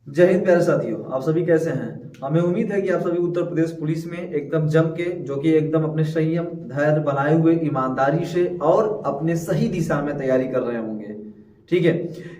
जय हिंद प्यारे साथियों, आप सभी कैसे हैं। हमें उम्मीद है कि आप सभी उत्तर प्रदेश पुलिस में एकदम जम के, जो कि एकदम अपने संयम धैर्य बनाए हुए ईमानदारी से और अपने सही दिशा में तैयारी कर रहे होंगे। ठीक है,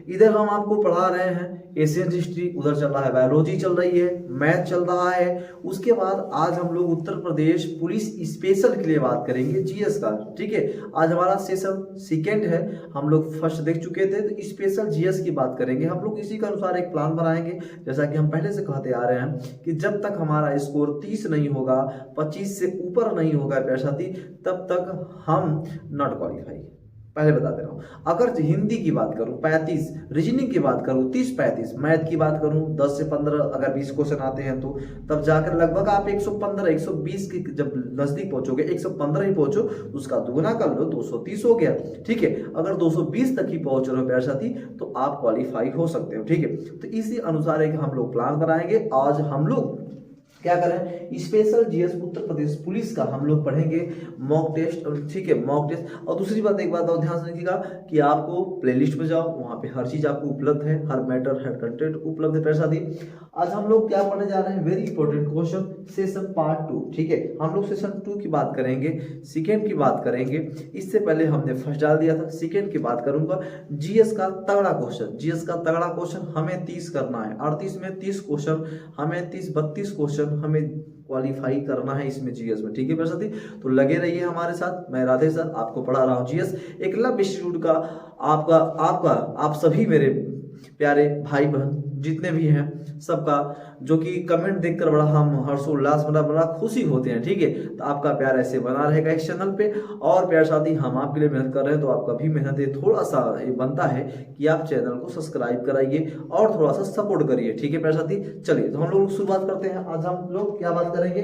इधर हम आपको पढ़ा रहे हैं एशियन हिस्ट्री, उधर चल रहा है बायोलॉजी, चल रही है मैथ चल रहा है। उसके बाद आज हम लोग उत्तर प्रदेश पुलिस स्पेशल के लिए बात करेंगे जीएस का। ठीक है, आज हमारा सेशन सेकेंड है, हम लोग फर्स्ट देख चुके थे, तो स्पेशल जीएस की बात करेंगे। हम लोग इसी के अनुसार एक प्लान बनाएंगे, जैसा कि हम पहले से कहते आ रहे हैं कि जब तक हमारा स्कोर 30 नहीं होगा, 25 से ऊपर नहीं होगा प्यारे साथी, तब तक हम नॉट क्वालिफाई। पहले बता दे रहा हूँ, अगर हिंदी की बात करूँ 35, रीजनिंग की बात करूँ 30-35, मैथ की बात करूँ 10 से 15, अगर 20 क्वेश्चन आते हैं तो तब जाकर लगभग आप 115 120 की जब नजदीक पहुंचोगे, 115 ही पहुंचो, उसका दुगुना कर लो, 230 हो गया। ठीक है, अगर 220 तक ही पहुंच रहे हो प्यारे साथी तो आप क्वालिफाई हो सकते हो। ठीक है, तो इसी अनुसार एक हम लोग प्लान कराएंगे। आज हम लोग क्या करें, special GS Uttar Pradesh police का हम लोग पढ़ेंगे मॉक टेस्ट। ठीक है, मॉक टेस्ट। और दूसरी बात, एक बात और ध्यान से रखिएगा कि आपको प्लेलिस्ट में जाओ, वहां पे हर चीज आपको उपलब्ध है, हर मैटर हर कंटेंट उपलब्ध है प्यारे साथी। आज हम लोग क्या पढ़ने जा रहे हैं, very important question, session part 2। ठीक है, हम लोग सेशन 2 की बात करेंगे, सेकेंड की बात करेंगे। इससे पहले हमने फर्स्ट डाल दिया था, सेकेंड की बात करूंगा। जीएस का तगड़ा क्वेश्चन, जीएस का तगड़ा क्वेश्चन हमें 30 करना है, 38 में 30 क्वेश्चन हमें, 32 क्वेश्चन हमें क्वालिफाई करना है इसमें जीएस में। ठीक है मेरे साथी, तो लगे रहिए हमारे साथ। मैं राधे सर आपको पढ़ा रहा हूँ जीएस, एकलव्य इंस्टीट्यूट का। आपका आपका आप सभी मेरे प्यारे भाई बहन जितने भी हैं सबका, जो कि कमेंट देखकर बड़ा हम हर्षोल्लास बड़ा खुशी होते हैं। ठीक है, तो आपका प्यार ऐसे बना रहेगा इस चैनल पे। और प्यार साथी, हम आपके लिए मेहनत कर रहे हैं, तो आपका भी मेहनत है, थोड़ा सा ये बनता है कि आप चैनल को सब्सक्राइब कराइए और थोड़ा सा सपोर्ट करिए। ठीक है प्यार साथी, चलिए तो हम लोग शुरुआत करते हैं। आज हम लोग क्या बात करेंगे,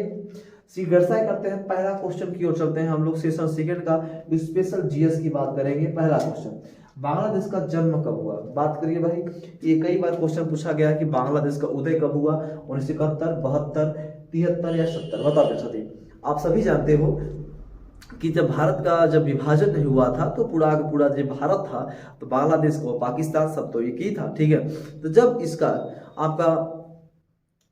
व्यवसाय करते हैं। पहला क्वेश्चन की ओर चलते हैं हम लोग, सेशन सेकेंड का स्पेशल जीएस की बात करेंगे। पहला क्वेश्चन, बांग्लादेश का जन्म कब हुआ। बात करिए भाई, ये कई बार क्वेश्चन पूछा गया कि बांग्लादेश का उदय कब हुआ, 1971, 72, 73 या 70। बताओ मेरे साथी, आप सभी जानते हो कि जब भारत का जब विभाजन नहीं हुआ था तो पूरा का पूरा जो भारत था, तो बांग्लादेश को पाकिस्तान सब तो एक ही था। ठीक है, तो जब इसका आपका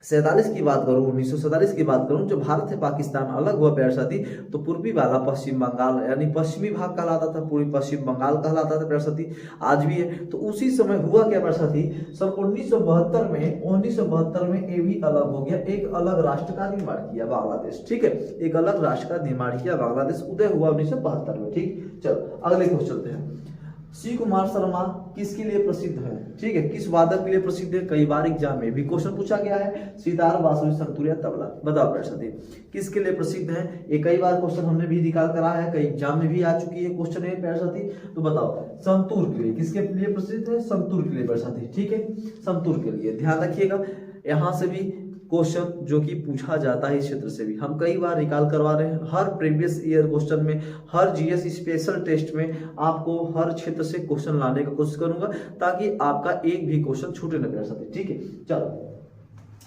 47 की बात करूं, 1947 की बात करूं, जो भारत से पाकिस्तान अलग हुआ प्यारे साथी, तो पूर्वी वाला पश्चिम बंगाल यानी पश्चिमी भाग कहलाता था, पूर्वी पश्चिम बंगाल कहलाता था प्यारे साथी, आज भी है। तो उसी समय हुआ क्या प्यारे साथी, सन 1972 में ये भी अलग हो गया, एक अलग राष्ट्र का निर्माण किया बांग्लादेश। ठीक है, एक अलग राष्ट्र का निर्माण किया बांग्लादेश, उदय हुआ 1972 में। ठीक, चलो अगले क्वेश्चन चलते हैं। श्री कुमार शर्मा किसके लिए प्रसिद्ध है। ठीक है, किस वादक के लिए प्रसिद्ध है, कई बार एग्जाम में भी क्वेश्चन पूछा गया है। सितार, बांसुरी, संतूर या तबला। बताओ प्यारे साथी, किसके लिए प्रसिद्ध है। ये कई बार क्वेश्चन हमने भी निकाल करा है, कई एग्जाम में भी आ चुकी है क्वेश्चन है प्यारे साथी। तो बताओ संतूर के लिए, किसके लिए प्रसिद्ध है, संतूर के लिए प्यारे साथी। ठीक है, संतूर के लिए ध्यान रखिएगा। यहाँ से भी क्वेश्चन जो कि पूछा जाता है, इस क्षेत्र से भी हम कई बार निकाल करवा रहे हैं। हर प्रीवियस ईयर क्वेश्चन में, हर जीएस स्पेशल टेस्ट में आपको हर क्षेत्र से क्वेश्चन लाने का कोशिश करूंगा, ताकि आपका एक भी क्वेश्चन छूटे न प्यारे साथी। ठीक है, चलो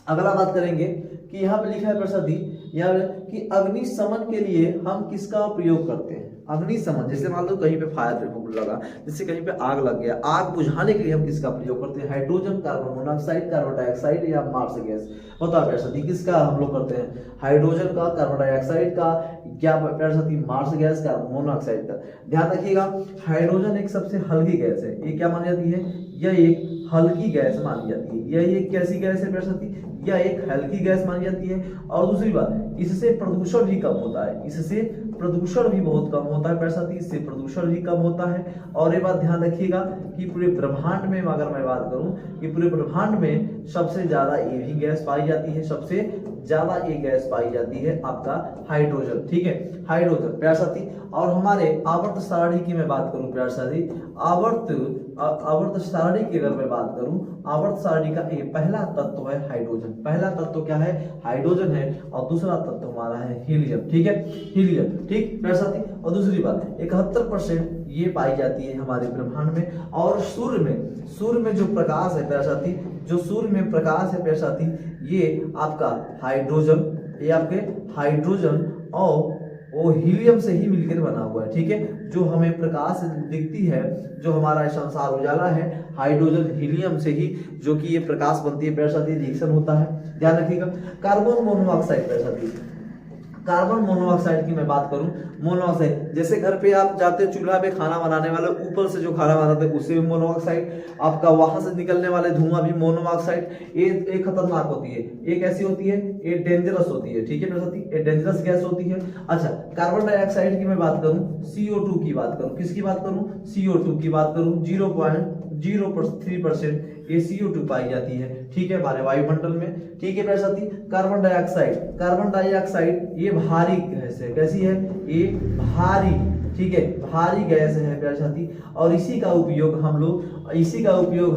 अगला बात करेंगे कि यहाँ पे लिखा है प्यारे साथी, यहाँ कि अग्निशमन के लिए हम किसका प्रयोग करते हैं। अग्निशमन, जैसे मान लो कहीं पे फायर लगा, जैसे कहीं पे आग लग गया, आग बुझाने के लिए हम किसका प्रयोग करते हैं। Hydrogen, carbon monoxide, carbon dioxide या मार्स गैस। बताओ प्यारे साथी, किसका हम लोग करते हैं, हाइड्रोजन का, कार्बन डाइऑक्साइड का, क्या प्यारे साथी मार्स गैस का, मोनोऑक्साइड का। ध्यान रखिएगा, हाइड्रोजन एक सबसे हल्की गैस है, ये क्या मानी जाती है, यह एक हल्की गैस मानी जाती है। यह एक कैसी गैस है प्यारे साथी, यह एक हल्की गैस मानी जाती है। और दूसरी बात, इससे प्रदूषण भी कम होता है, इससे प्रदूषण भी बहुत कम होता है प्यारे साथी, इससे प्रदूषण भी कम होता है। और ये बात ध्यान रखिएगा कि पूरे ब्रह्मांड में अगर मैं बात करूं कि पूरे ब्रह्मांड में सबसे ज्यादा ये भी गैस पाई जाती है, सबसे ज्यादा ये गैस पाई जाती है आपका हाइड्रोजन। ठीक है, हाइड्रोजन प्यारे साथी। और हमारे आवर्त सारणी की मैं बात करूं प्यारे साथी, आवर्त सारणी की अगर मैं बात करूं, आवर्त सारणी का ये पहला तत्व है हाइड्रोजन। पहला तत्व क्या है, हाइड्रोजन है। और दूसरा तत्व हमारा है हीलियम। ठीक है, हीलियम। ठीक प्यारे साथी। और दूसरी बात, 71% ये पाई जाती है हमारे ब्रह्मांड में। और सूर्य में जो प्रकाश है प्यारे साथी, जो सूर्य में प्रकाश है प्यारे साथी, ये आपका हाइड्रोजन, ये आपके हाइड्रोजन और वो हीलियम से ही मिलकर बना हुआ है, ठीक है। जो हमें प्रकाश दिखती है, जो हमारा संसार उजाला है, हाइड्रोजन हीलियम से ही जो कि ये प्रकाश बनती है, पैसा रिएक्शन होता है, ध्यान रखिएगा। कार्बन मोनोऑक्साइड पैसा, कार्बन मोनोऑक्साइड की मैं बात करूं, मोनोऑक्साइड जैसे घर पे आप जाते चूल्हा पे खाना बनाने वाले ऊपर से जो खाना बनाते हैं उससे भी मोनोऑक्साइड, आपका वहां से निकलने वाले धुआं भी मोनोऑक्साइड। ये खतरनाक होती है, ये कैसी होती है, ये डेंजरस होती है, ठीक है मेरे साथी, ये डेंजरस गैस होती है। अच्छा, कार्बन डाइऑक्साइड की मैं बात करूं, CO2 की बात करूं, किसकी बात करूं, CO2 की बात करूं, 0.03% ये CO2 पाई जाती है, ठीक है, हमारे वायुमंडल में, ठीक है मेरे साथी। कार्बन डाइऑक्साइड, कार्बन डाइऑक्साइड ये भारी गैस है, कैसी है, ये भारी, ठीक है, भारी गैस है प्यारे साथी। और इसी का उपयोग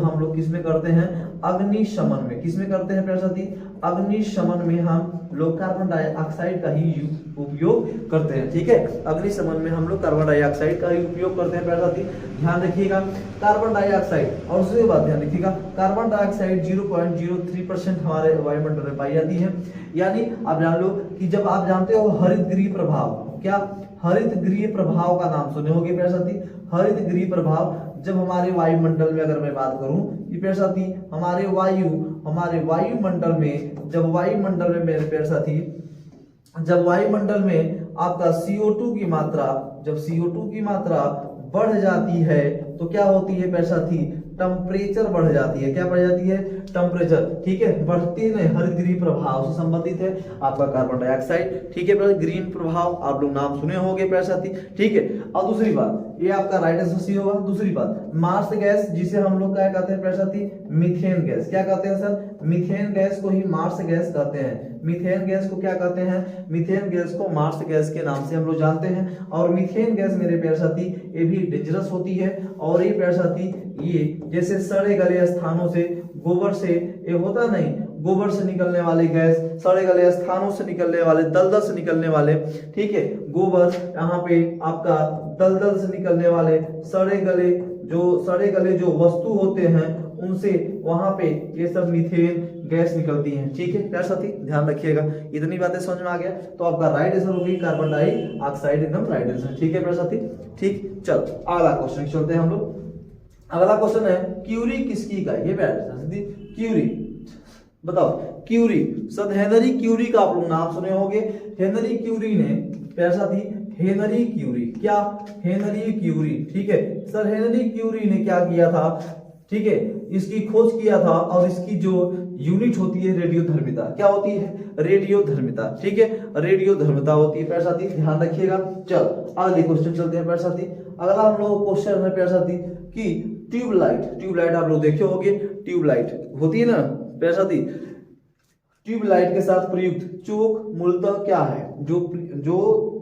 हम लोग किसमें करते हैं, अग्निशमन में, किसमें करते हैं प्यारे साथी, अग्निशमन में हम लोग कार्बन डाइऑक्साइड का ही उपयोग करते हैं, ठीक है। अग्निशमन में हम लोग कार्बन डाइऑक्साइड का ही उपयोग करते हैं प्यारे साथी, ध्यान रखिएगा। कार्बन डाइऑक्साइड, और दूसरी बात ध्यान रखिएगा, कार्बन डाइऑक्साइड 0.03% हमारे वायुमंडल में पाई जाती है। यानी आप जान लो कि जब आप जानते हो हरितगृह प्रभाव, क्या हरितगृह प्रभाव का नाम सुने होंगे प्यारे साथी, हरितगृह प्रभाव जब हमारे वायुमंडल में, अगर मैं बात करूं कि प्यारे साथी हमारे वायुमंडल में, जब वायुमंडल में मेरे प्यारे साथी, जब वायुमंडल में आपका CO2 की मात्रा, जब CO2 की मात्रा बढ़ जाती है तो क्या होती है प्यारे साथी, टेम्परेचर बढ़ जाती है, क्या बढ़ जाती है, टेम्परेचर, ठीक है, बढ़ती नहीं, हरितगृह प्रभाव से संबंधित है आपका कार्बन डाइऑक्साइड, ठीक है, ग्रीन प्रभाव आप लोग नाम सुने होंगे प्यारे साथी, ठीक है। और दूसरी बात, ये आपका राइट आंसर सी होगा। दूसरी बात, मार्स गैस, जिसे हम लोग क्या कहते हैं प्यारे साथी, मीथेन गैस, क्या कहते हैं सर, मीथेन गैस को ही मार्स गैस कहते हैं। मीथेन गैस को क्या कहते हैं, मीथेन गैस को मार्स गैस के नाम से हम लोग जानते हैं। और मीथेन गैस मेरे प्यारे साथी ये भी डेंजरस होती है, और ये प्यारे साथी ये जैसे सड़े गले स्थानों से, गोबर से, ये होता नहीं, गोबर से निकलने वाली गैस, सड़े गले स्थानों से निकलने वाले, दलदल से निकलने वाले, ठीक है, गोबर, यहाँ पे आपका दलदल से निकलने वाले सड़े गले जो वस्तु होते हैं उनसे वहां पे ये सब मीथेन गैस निकलती हैं, ठीक है प्यारे साथी, ध्यान रखिएगा। इतनी बातें समझ में आ गया तो आपका राइट आंसर होगी कार्बन डाइऑक्साइड, एकदम राइट आंसर, ठीक है प्यारे साथी, ठीक। चलो अगला क्वेश्चन चलते हैं हम लोग। अगला क्वेश्चन है क्यूरी किसकी इकाई है प्यारे साथी, क्यूरी बताओ, क्यूरी सर, हेनरी क्यूरी का आप लोग नाम सुने होंगे। हेनरी क्यूरी ने प्यारे साथी, हेनरी क्यूरी, क्या, हेनरी क्यूरी, ठीक है सर, हेनरी क्यूरी ने क्या किया था, ठीक है, इसकी खोज किया था, और इसकी जो यूनिट होती है रेडियोधर्मिता, क्या होती है, रेडियोधर्मिता, ठीक है, रेडियोधर्मिता होती है प्यारे साथी, ध्यान रखिएगा। चलो अगले क्वेश्चन चलते हैं प्यारे साथी। अगला हम लोग क्वेश्चन है प्यारे साथी कि ट्यूबलाइट आप लोग देखे होंगे, ट्यूबलाइट होती है ना प्यारे साथी, ट्यूबलाइट के साथ प्रयुक्त चोक मूलतः क्या है, जो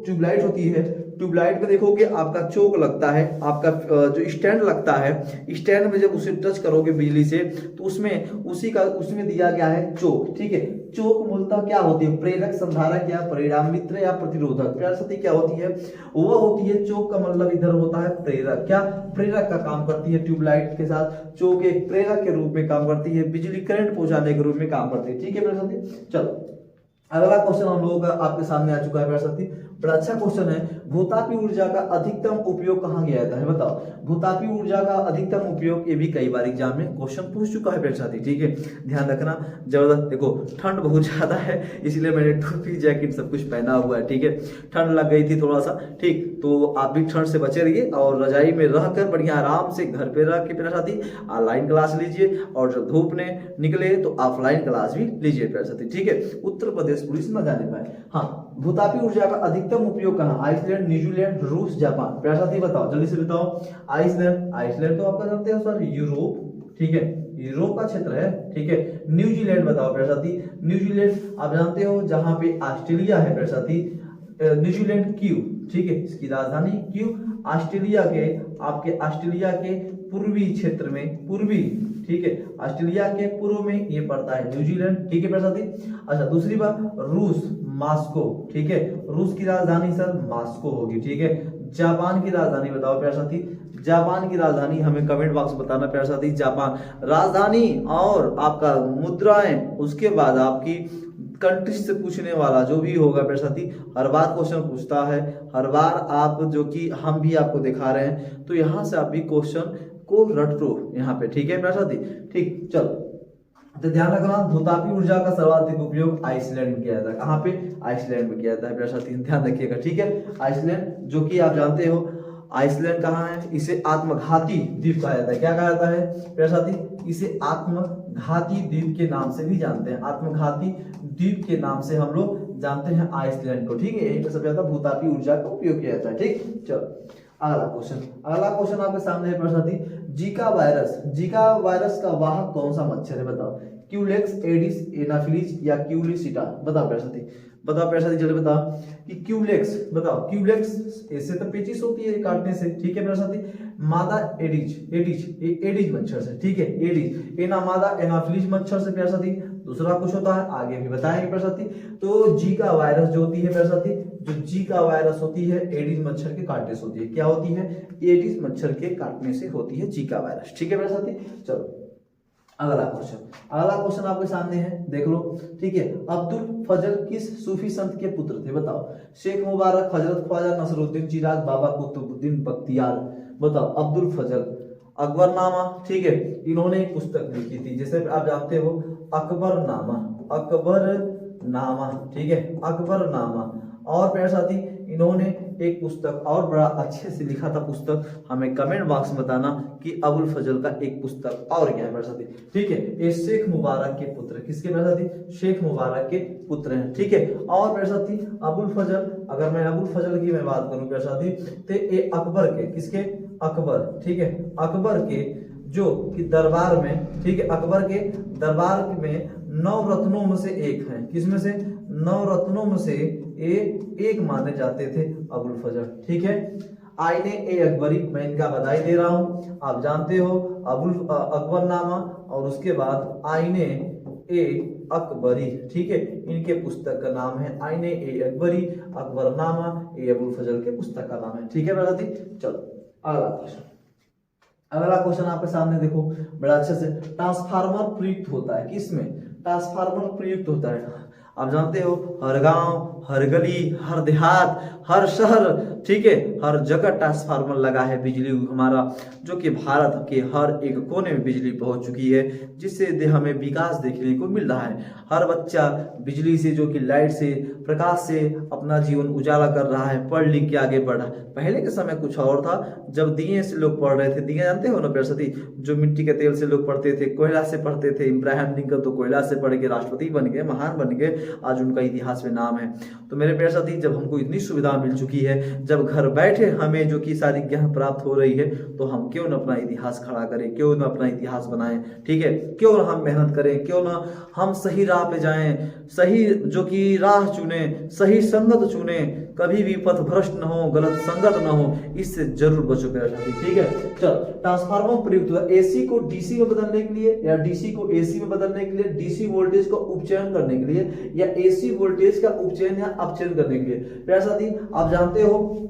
ट्यूबलाइट होती है, ट्यूबलाइट में देखोगे आपका चोक लगता है, आपका जो स्टैंड लगता है, स्टैंड में जब उसे टच करोगे बिजली से तो उसमें दिया गया है चोक, ठीक है। चोक मूलतः क्या होती है, प्रेरक, संधारक या परिणाम मित्र या प्रतिरोधक, प्यारे साथी क्या होती है, वो होती है, चोक का मतलब इधर होता है प्रेरक, क्या, प्रेरक का काम करती है ट्यूबलाइट के साथ, चोक एक प्रेरक के रूप में काम करती है, बिजली करंट पहुंचाने के रूप में काम करती है, ठीक है प्यारे साथी। चलो अगला क्वेश्चन हम लोगों का आपके सामने आ चुका है प्यारे साथी, बड़ा अच्छा क्वेश्चन है। भूतापी ऊर्जा का अधिकतम उपयोग कहाँ किया जाता है, बताओ, भूतापी ऊर्जा का अधिकतम उपयोग, ये भी कई बार एग्जाम में क्वेश्चन पूछ चुका है प्यारे साथी, ठीक है, ध्यान रखना। जबरदस्त, देखो ठंड बहुत ज्यादा है इसलिए मैंने टोपी जैकेट सब कुछ पहना हुआ है, ठीक है, ठंड लग गई थी थोड़ा सा, ठीक, तो आप भी ठंड से बचे रहिए और रजाई में रहकर बढ़िया आराम से घर पे रह के प्यारे साथी ऑनलाइन क्लास लीजिए, और जब धूप ने निकले तो ऑफलाइन क्लास भी लीजिए प्यारे साथी, ठीक है, उत्तर प्रदेश पुलिस न जाने पाए। हाँ, भूतापी ऊर्जा का अधिकतम उपयोग कहाँ, आइसलैंड, न्यूजीलैंड, रूस, जापान, प्यारे साथी बताओ, जल्दी से बताओ। आइसलैंड तो आपका जानते हैं सर, यूरोप, ठीक है, यूरोप का क्षेत्र है, ठीक है। न्यूजीलैंड बताओ प्यारे साथी, न्यूजीलैंड आप जानते हो जहां पे ऑस्ट्रेलिया है प्यारे साथी, न्यूजीलैंड क्यों, ठीक है, इसकी राजधानी क्यों, ऑस्ट्रेलिया के पूर्वी क्षेत्र में, पूर्वी, ठीक है, ऑस्ट्रेलिया के पूर्व में ये पड़ता है न्यूजीलैंड, ठीक है प्यारे साथी। अच्छा दूसरी बात, रूस, मॉस्को, ठीक है, रूस की राजधानी सर मॉस्को होगी, ठीक है। जापान की राजधानी बताओ प्यारे साथी, जापान की राजधानी हमें कमेंट बॉक्स में बताना प्यारे साथी, जापान राजधानी और आपका मुद्राएं, उसके बाद आपकी कंट्री से पूछने वाला जो भी होगा मेरे साथी हर बार क्वेश्चन पूछता है, हर बार आप जो कि हम भी आपको दिखा रहे हैं, तो यहाँ से आप भी क्वेश्चन को रट लो यहाँ पे, ठीक है मेरे साथी। ठीक, चलो तो ध्यान रखना, भूतापी ऊर्जा का सर्वाधिक उपयोग आइसलैंड में किया जाता है। कहाँ पे? आइसलैंड में किया जाता है मेरे साथी, ध्यान रखिएगा, ठीक है। आइसलैंड जो कि आप जानते हो आइसलैंड कहाँ है, इसे आत्मघाती द्वीप कहा जाता है। क्या कहा जाता है मेरे साथी? इसे आत्मघाती द्वीप के नाम से भी जानते हैं, आत्मघाती द्वीप के नाम से हम लोग जानते हैं आइसलैंड को, ठीक है। यही सबसे ज्यादा भूतापी ऊर्जा का उपयोग किया जाता है, ठीक। चलो अगला क्वेश्चन आपके सामने है मेरे साथी, जीका वायरस का वाहक कौन सा मच्छर है? बताओ, क्यूलेक्स, एडिस, एनाफिलीज या क्यूलिसिटा? बताओ मेरे साथी, जल्दी बताओ कि क्यूलेक्स, बताओ क्यूलेक्स, इससे तो पेचिश होती है काटने से, ठीक है मेरे साथी। मादा एडिज मच्छर से, ठीक है, एडिज। एना मादा एनाफिलीज मच्छर से मेरे साथी। दूसरा कुछ होता है, आगे भी बताएंगे मेरे साथी। तो जीका वायरस जो होती है मेरे साथी, जो जीका वायरस होती है एडिस मच्छर के काटने से होती है। क्या होती है? एडिस मच्छर के काटने से होती है जीका वायरस, ठीक है मेरे साथी। चलो अगला क्वेश्चन आपके सामने है, देख लो, ठीक है। अब्दुल फजल किस सूफी संत के पुत्र थे? बताओ, शेख मुबारक, हजरत ख्वाजा नसरुद्दीन चिराग, बाबा कुतुबुद्दीन बख्तियार? बताओ, अब्दुल फजल। अकबरनामा, ठीक है, इन्होंने एक पुस्तक लिखी थी, जैसे आप जानते हो अकबरनामा, ठीक है, अकबरनामा। और मेरे साथी इन्होंने एक पुस्तक और बड़ा अच्छे से लिखा था पुस्तक, हमें कमेंट बॉक्स में बताना कि अबुल फजल का एक पुस्तक और क्या है मेरे साथी, ठीक है। ये शेख मुबारक के पुत्र, किसके मेरे साथी? शेख मुबारक के पुत्र हैं, ठीक है। और मेरे साथी अबुल फजल, अगर मैं अबुल फजल की मैं बात करूं मेरे साथी, तो ये अकबर के, किसके? अकबर, ठीक है, अकबर के जो कि दरबार में, ठीक है, अकबर के दरबार में 9 रत्नों में से एक है। किसमें से? 9 रत्नों में से एक माने जाते थे अबुल फजल, ठीक है। आईने ए अकबरी, मैं इनका बधाई दे रहा हूं, आप जानते हो अकबरनामा और उसके बाद आईने ए अकबरी, ठीक है। इनके पुस्तक का नाम है आईने ए अकबरी, अकबरनामा ए अबुल फजल के पुस्तक का नाम है, ठीक है मेरे साथी। चलो अगला क्वेश्चन आपके सामने देखो बड़ा अच्छे से। ट्रांसफार्मर प्रयुक्त होता है किसमें? ट्रांसफार्मर प्रयुक्त होता है, आप जानते हो, हर गांव, हर गली, हर देहात, हर शहर, ठीक है, हर जगह ट्रांसफार्मर लगा है। बिजली हमारा जो कि भारत के हर एक कोने में बिजली पहुंच चुकी है, जिससे हमें विकास देखने को मिल रहा है। हर बच्चा बिजली से, जो कि लाइट से, प्रकाश से अपना जीवन उजाला कर रहा है, पढ़ लिख के आगे बढ़ा। पहले के समय कुछ और था, जब दिए से लोग पढ़ रहे थे, दिए जानते हो ना मेरे साथी, जो मिट्टी के तेल से लोग पढ़ते थे, कोयला से पढ़ते थे। इब्राहिम लिंकन तो कोयला से पढ़ के राष्ट्रपति बन गए, महान बन गए, आज उनका इतिहास में नाम है। तो मेरे प्यारे साथी, जब हमको इतनी सुविधा मिल चुकी है, जब घर बैठे हमें जो कि सारी ज्ञान प्राप्त हो रही है, तो हम क्यों न अपना इतिहास खड़ा करें, क्यों न अपना इतिहास बनाएं, ठीक है। क्यों न हम मेहनत करें, क्यों न हम सही राह पे जाएं, सही जो कि राह चुने, सही संगत चुने, कभी भी पथ भ्रष्ट न हो, गलत संगत न हो, इससे जरूर बचो मेरे साथी, ठीक है। चल, ट्रांसफार्मर प्रयुक्त हुआ एसी को डीसी में बदलने के लिए, या डीसी को एसी में बदलने के लिए, डीसी वोल्टेज का उपचयन करने के लिए, या एसी वोल्टेज का उपचयन या अपचयन करने के लिए। मेरे साथी आप जानते हो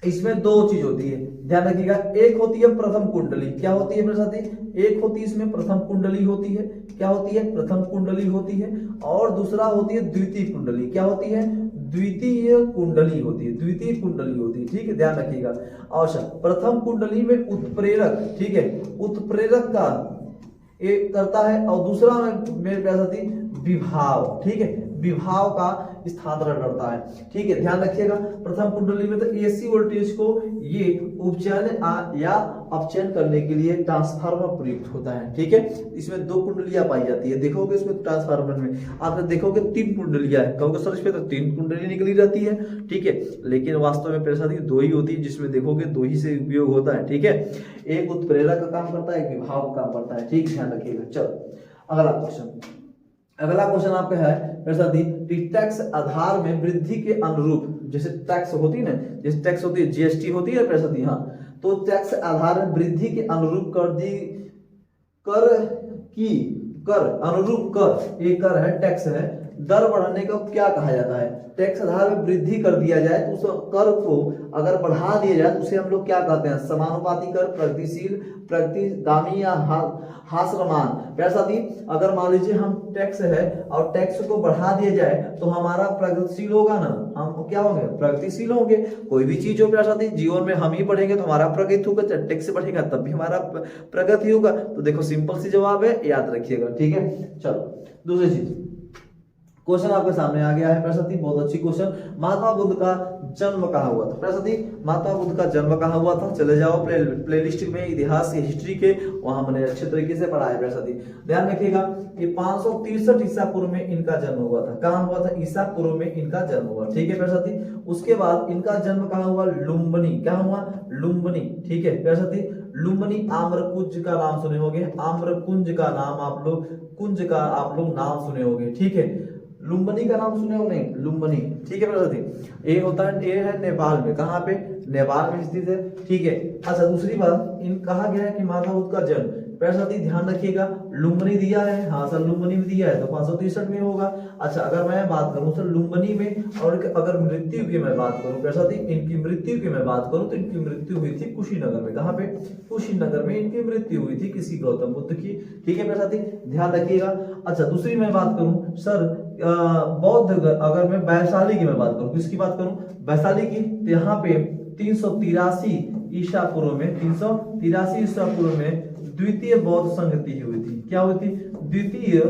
इसमें 2 चीज होती है, ध्यान रखिएगा। एक होती है प्रथम कुंडली, क्या होती है मेरे साथी? एक होती है इसमें प्रथम कुंडली होती है, क्या होती है? प्रथम कुंडली होती है। और दूसरा होती है द्वितीय कुंडली, क्या होती है? द्वितीय कुंडली होती है, द्वितीय कुंडली होती है, ठीक है, ध्यान रखिएगा। अच्छा, प्रथम कुंडली में उत्प्रेरक, ठीक है, उत्प्रेरक का एक करता है, और दूसरा में मेरे प्यारे साथी विभाव, ठीक है, विभाव का स्थानांतरण करता है, ठीक है, ध्यान रखिएगा। प्रथम कुंडली में तो एसी वोल्टेज को ये उपचयन या अपचयन करने के लिए ट्रांसफार्मर प्रयुक्त होता है, ठीक है। इसमें 2 कुंडलियां पाई जाती है, देखोगे इसमें ट्रांसफार्मर में आपने देखोगे 3 कुंडलियां है, कहोगे सर इसमें तो 3 कुंडली निकली रहती है, ठीक है, लेकिन वास्तव में प्यारे 2 ही होती है, जिसमें देखोगे 2 ही से उपयोग होता है, ठीक है। एक उत्प्रेरक का काम करता है, एक विभाव का काम करता है, ठीक, ध्यान रखिएगा। चलो अगला क्वेश्चन आपका है मेरे साथी, टैक्स आधार में वृद्धि के अनुरूप, जैसे टैक्स होती है ना, जैसे टैक्स होती है, जीएसटी होती है मेरे साथी, हाँ, तो टैक्स आधार में वृद्धि के अनुरूप अनुरूप कर, ये कर है, टैक्स है, दर बढ़ने को क्या कहा जाता है? टैक्स आधार में वृद्धि कर दिया जाए तो उस कर को अगर बढ़ा दिया जाए तो उसे हम लोग क्या कहते हैं? समानुपाती कर, प्रगतिशील, प्रगतिगामी या हास्यमान। प्यारे साथी, अगर मान लीजिए हम टैक्स है और टैक्स को बढ़ा दिया जाए तो हमारा प्रगतिशील होगा ना, हम क्या होंगे? प्रगतिशील होंगे। कोई भी चीज हो प्यारे साथी, जीवन में हम ही बढ़ेंगे तो हमारा प्रगति होगा, टैक्स बढ़ेगा तब भी हमारा प्रगति होगा। तो देखो सिंपल सी जवाब है, याद रखिएगा। ठीक है, चलो दूसरी चीज, क्वेश्चन आपके सामने आ गया है प्यारे साथी, बहुत अच्छी क्वेश्चन। महात्मा बुद्ध का जन्म कहाँ हुआ था? प्यारे साथी, महात्मा बुद्ध का जन्म कहाँ हुआ था? चले जाओ प्लेलिस्ट में, इतिहास के, हिस्ट्री के, वहां मैंने अच्छे तरीके से पढ़ा है प्यारे साथी। ध्यान रखिएगा कि 563 ईसा पूर्व में इनका जन्म हुआ था। कहाँ हुआ था? ईसा पूर्व में इनका जन्म हुआ। ठीक है प्यारे साथी, उसके बाद इनका जन्म कहाँ हुआ? लुम्बिनी। क्या हुआ? लुम्बिनी। ठीक है प्यारे साथी, लुम्बिनी आम्रकुंज का नाम सुने होंगे, आम्रकुंज का नाम आप लोग, कुंज का आप लोग नाम सुने होंगे। ठीक है, लुम्बिनी का नाम सुने हो नहीं? लुम्बिनी। ठीक है प्यारे साथी, ये होता है, ये है नेपाल में। कहाँ पे? नेपाल में स्थित है। ठीक है, अच्छा दूसरी बात, इन कहा गया है कि महात्मा बुद्ध का जन्म, प्यारे साथी ध्यान रखिएगा, लुम्बिनी दिया है, हाँ सर लुम्बिनी में दिया है तो 563 में होगा। अच्छा अगर मैं बात करूं सर लुम्बिनी में, और अगर मृत्यु की मैं बात करूं प्यारे साथी, इनकी मृत्यु की मैं बात करूं तो इनकी मृत्यु हुई थी कुशीनगर में। कहाँ पे? कुशीनगर में इनकी मृत्यु हुई थी किसी गौतम बुद्ध की। ठीक है प्यारे साथी, ध्यान रखिएगा। अच्छा दूसरी मैं बात करूं सर बौद्ध, अगर मैं वैशाली की मैं बात करूं, किसकी बात करूं? वैशाली की, तो यहाँ पे 383 ईसा पूर्व में, 383 ईसा पूर्व में द्वितीय बौद्ध संगति हुई थी। क्या हुई थी? द्वितीय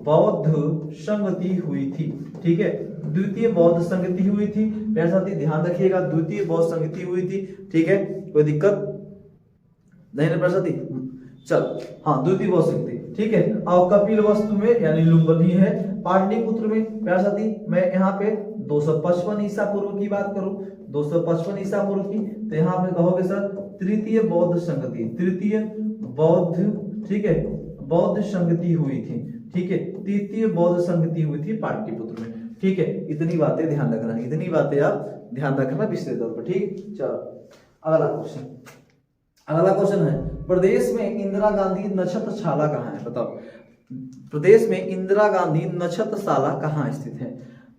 बौद्ध संगति हुई थी। ठीक है, द्वितीय बौद्ध संगति हुई थी प्यारे साथी, ध्यान रखिएगा, द्वितीय बौद्ध संगति हुई थी। ठीक है, कोई दिक्कत नहीं ना प्यारे साथी? चल हाँ, द्वितीय बौद्ध संगति। ठीक है, और कपिल वस्तु में यानी लुम्बिनी है। पाटलिपुत्र में प्यारे साथी मैं यहाँ पे 255 ईसा पूर्व की बात करूं, 255 ईसा पूर्व की, तो यहाँ पे कहोगे सर तृतीय बौद्ध संगति, तृतीय बौद्ध, ठीक है, बौद्ध संगति हुई थी। ठीक है, तृतीय बौद्ध संगति हुई थी पाटलिपुत्र में। ठीक है, इतनी बातें ध्यान रखना, इतनी बातें आप ध्यान रखना विशेष तौर पर। ठीक, चलो अगला क्वेश्चन, अगला क्वेश्चन है प्रदेश में इंदिरा गांधी नक्षत्रशाला कहाँ है? बताओ, प्रदेश में इंदिरा गांधी नक्षत्रशाला कहाँ स्थित है?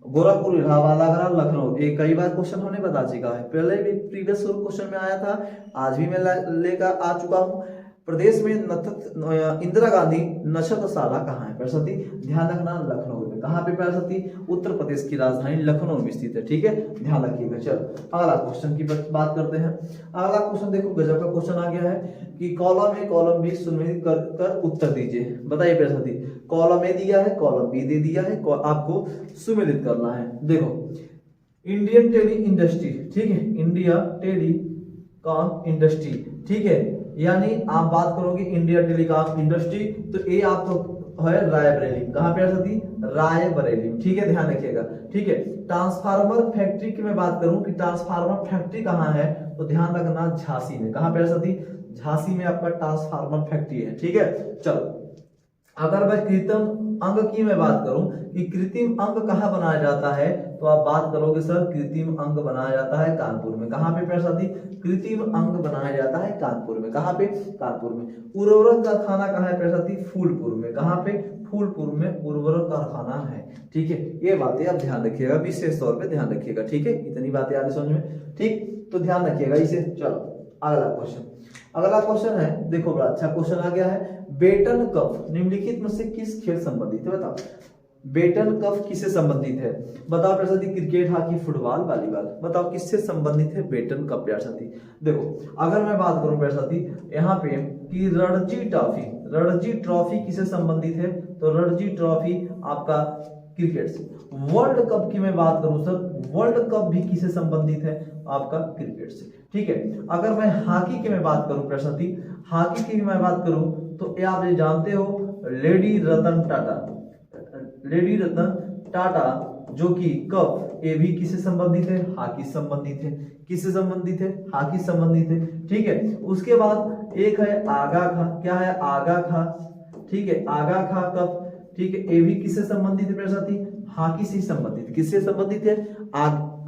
गोरखपुर, इलाहाबाद, आगरा, लखनऊ। ये कई बार क्वेश्चन होने बता चुका है, पहले भी प्रीवियस क्वेश्चन में आया था, आज भी मैं लेकर आ चुका हूँ। प्रदेश में इंदिरा गांधी नक्षत्रशाला कहाँ है? पैरसती ध्यान रखना, लखनऊ में। कहाँ पे पैरसती? उत्तर प्रदेश की राजधानी लखनऊ में स्थित है। ठीक है, ध्यान रखिएगा। चलो अगला क्वेश्चन की बात करते हैं। अगला क्वेश्चन देखो, गजब का क्वेश्चन आ गया है कि कॉलम ए कॉलम बी सुनिश्चित कर उत्तर दीजिए। बताइए पैरसती, कॉलम ए दिया है, कॉलम बी दे दिया है, आपको सुमेलित करना है। देखो, इंडियन टेली इंडस्ट्री, ठीक है, इंडिया टेलीकॉम इंडस्ट्री, ठीक है, यानी आप बात करोगे इंडिया टेलीकॉम इंडस्ट्री, तो ये आप तो है रायबरेली। कहाँ पे आती? रायबरेली। ठीक है, ध्यान रखिएगा। ठीक है, ट्रांसफार्मर फैक्ट्री की मैं बात करूं कि ट्रांसफार्मर फैक्ट्री कहाँ है, तो ध्यान रखना झांसी में। कहाँ पे आती? झांसी में आपका ट्रांसफार्मर फैक्ट्री है। ठीक है, चलो अगर मैं कृत्रिम अंग की मैं बात करूं कि कृत्रिम अंग कहाँ बनाया जाता है, तो आप बात करोगे सर कृत्रिम अंग बनाया जाता है कानपुर में। कहाँ पे पैरसादी? कृत्रिम अंग बनाया जाता है कानपुर में। कहाँ पे? कानपुर में। उर्वरक कारखाना कहाँ है पैरसादी? फूलपुर में। कहाँ पे? फूलपुर में उर्वरक कारखाना है। ठीक है, ये बातें आप ध्यान रखिएगा, विशेष तौर पे ध्यान रखिएगा। ठीक है, इतनी बातें आगे समझ में। ठीक, तो ध्यान रखिएगा इसे। चलो अगला क्वेश्चन, अगला क्वेश्चन है, देखो बड़ा अच्छा क्वेश्चन आ गया है। बेटन कप निम्नलिखित में से किस खेल संबंधित है? बताओ, बेटन कप किससे संबंधित है? बताओ प्यार साथी, क्रिकेट, हॉकी, फुटबॉल, वॉलीबॉल। बताओ किससे संबंधित है बेटन कप प्यार साथी? देखो अगर मैं बात करूं प्यार साथी यहाँ पे कि रणजी ट्रॉफी, रणजी ट्रॉफी किससे संबंधित है, तो रणजी ट्रॉफी आपका क्रिकेट से। वर्ल्ड कप की मैं बात करूं सर, वर्ल्ड कप भी किससे संबंधित है? आपका क्रिकेट से। ठीक है, अगर मैं हॉकी की मैं बात करूं प्यार साथी, हॉकी की मैं बात करूं तो ये आप ये जानते हो लेडी रतन टाटा, लेडी रतन टाटा जो कि कप, ये भी किससे संबंधित है? हॉकी संबंधित है। किससे संबंधित है? हॉकी संबंधित है। ठीक है, उसके बाद एक है आगा खा, क्या है? आगा खा। ठीक है, आगा खा कप, ठीक है, ये भी किससे संबंधित है साथी? हॉकी से संबंधित। किससे संबंधित है?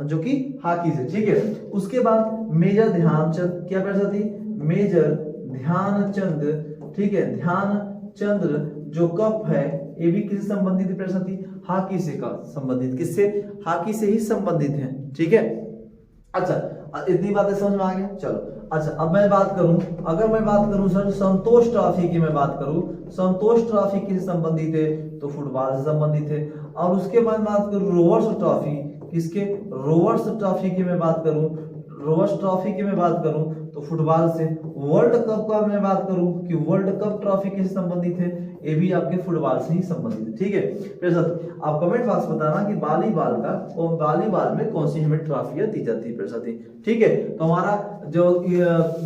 जो कि हॉकी से। ठीक है, उसके बाद मेजर ध्यानचंद, क्या साथी? मेजर ध्यानचंद, ठीक है, ध्यानचंद जो कप है ये भी किससे संबंधित है प्यारे साथी? हॉकी से का संबंधित, किससे? हॉकी से ही संबंधित है, ठीक है। अच्छा इतनी बातें समझ में आ गया, चलो। अच्छा अब मैं बात करूं, अगर मैं बात करूं सर संतोष ट्रॉफी की, मैं बात करूं संतोष ट्रॉफी किससे संबंधित है? तो फुटबॉल से संबंधित है। और उसके बाद बात करूं रोवर्स ट्रॉफी, किसके? रोवर्स ट्रॉफी की मैं बात करूं, रोवर्स ट्रॉफी की मैं बात करूं तो फुटबॉल से। वर्ल्ड कप का मैं बात करूं कि वर्ल्ड कप ट्रॉफी किससे संबंधित है? ये भी आपके फुटबॉल से ही संबंधित है, ठीक है। फिर साथ आप कमेंट बॉक्स बताना कि वॉलीबॉल का और वॉलीबॉल में कौन सी हमें ट्रॉफियां दी जाती है, फिर साथ ही, ठीक है। तो हमारा जो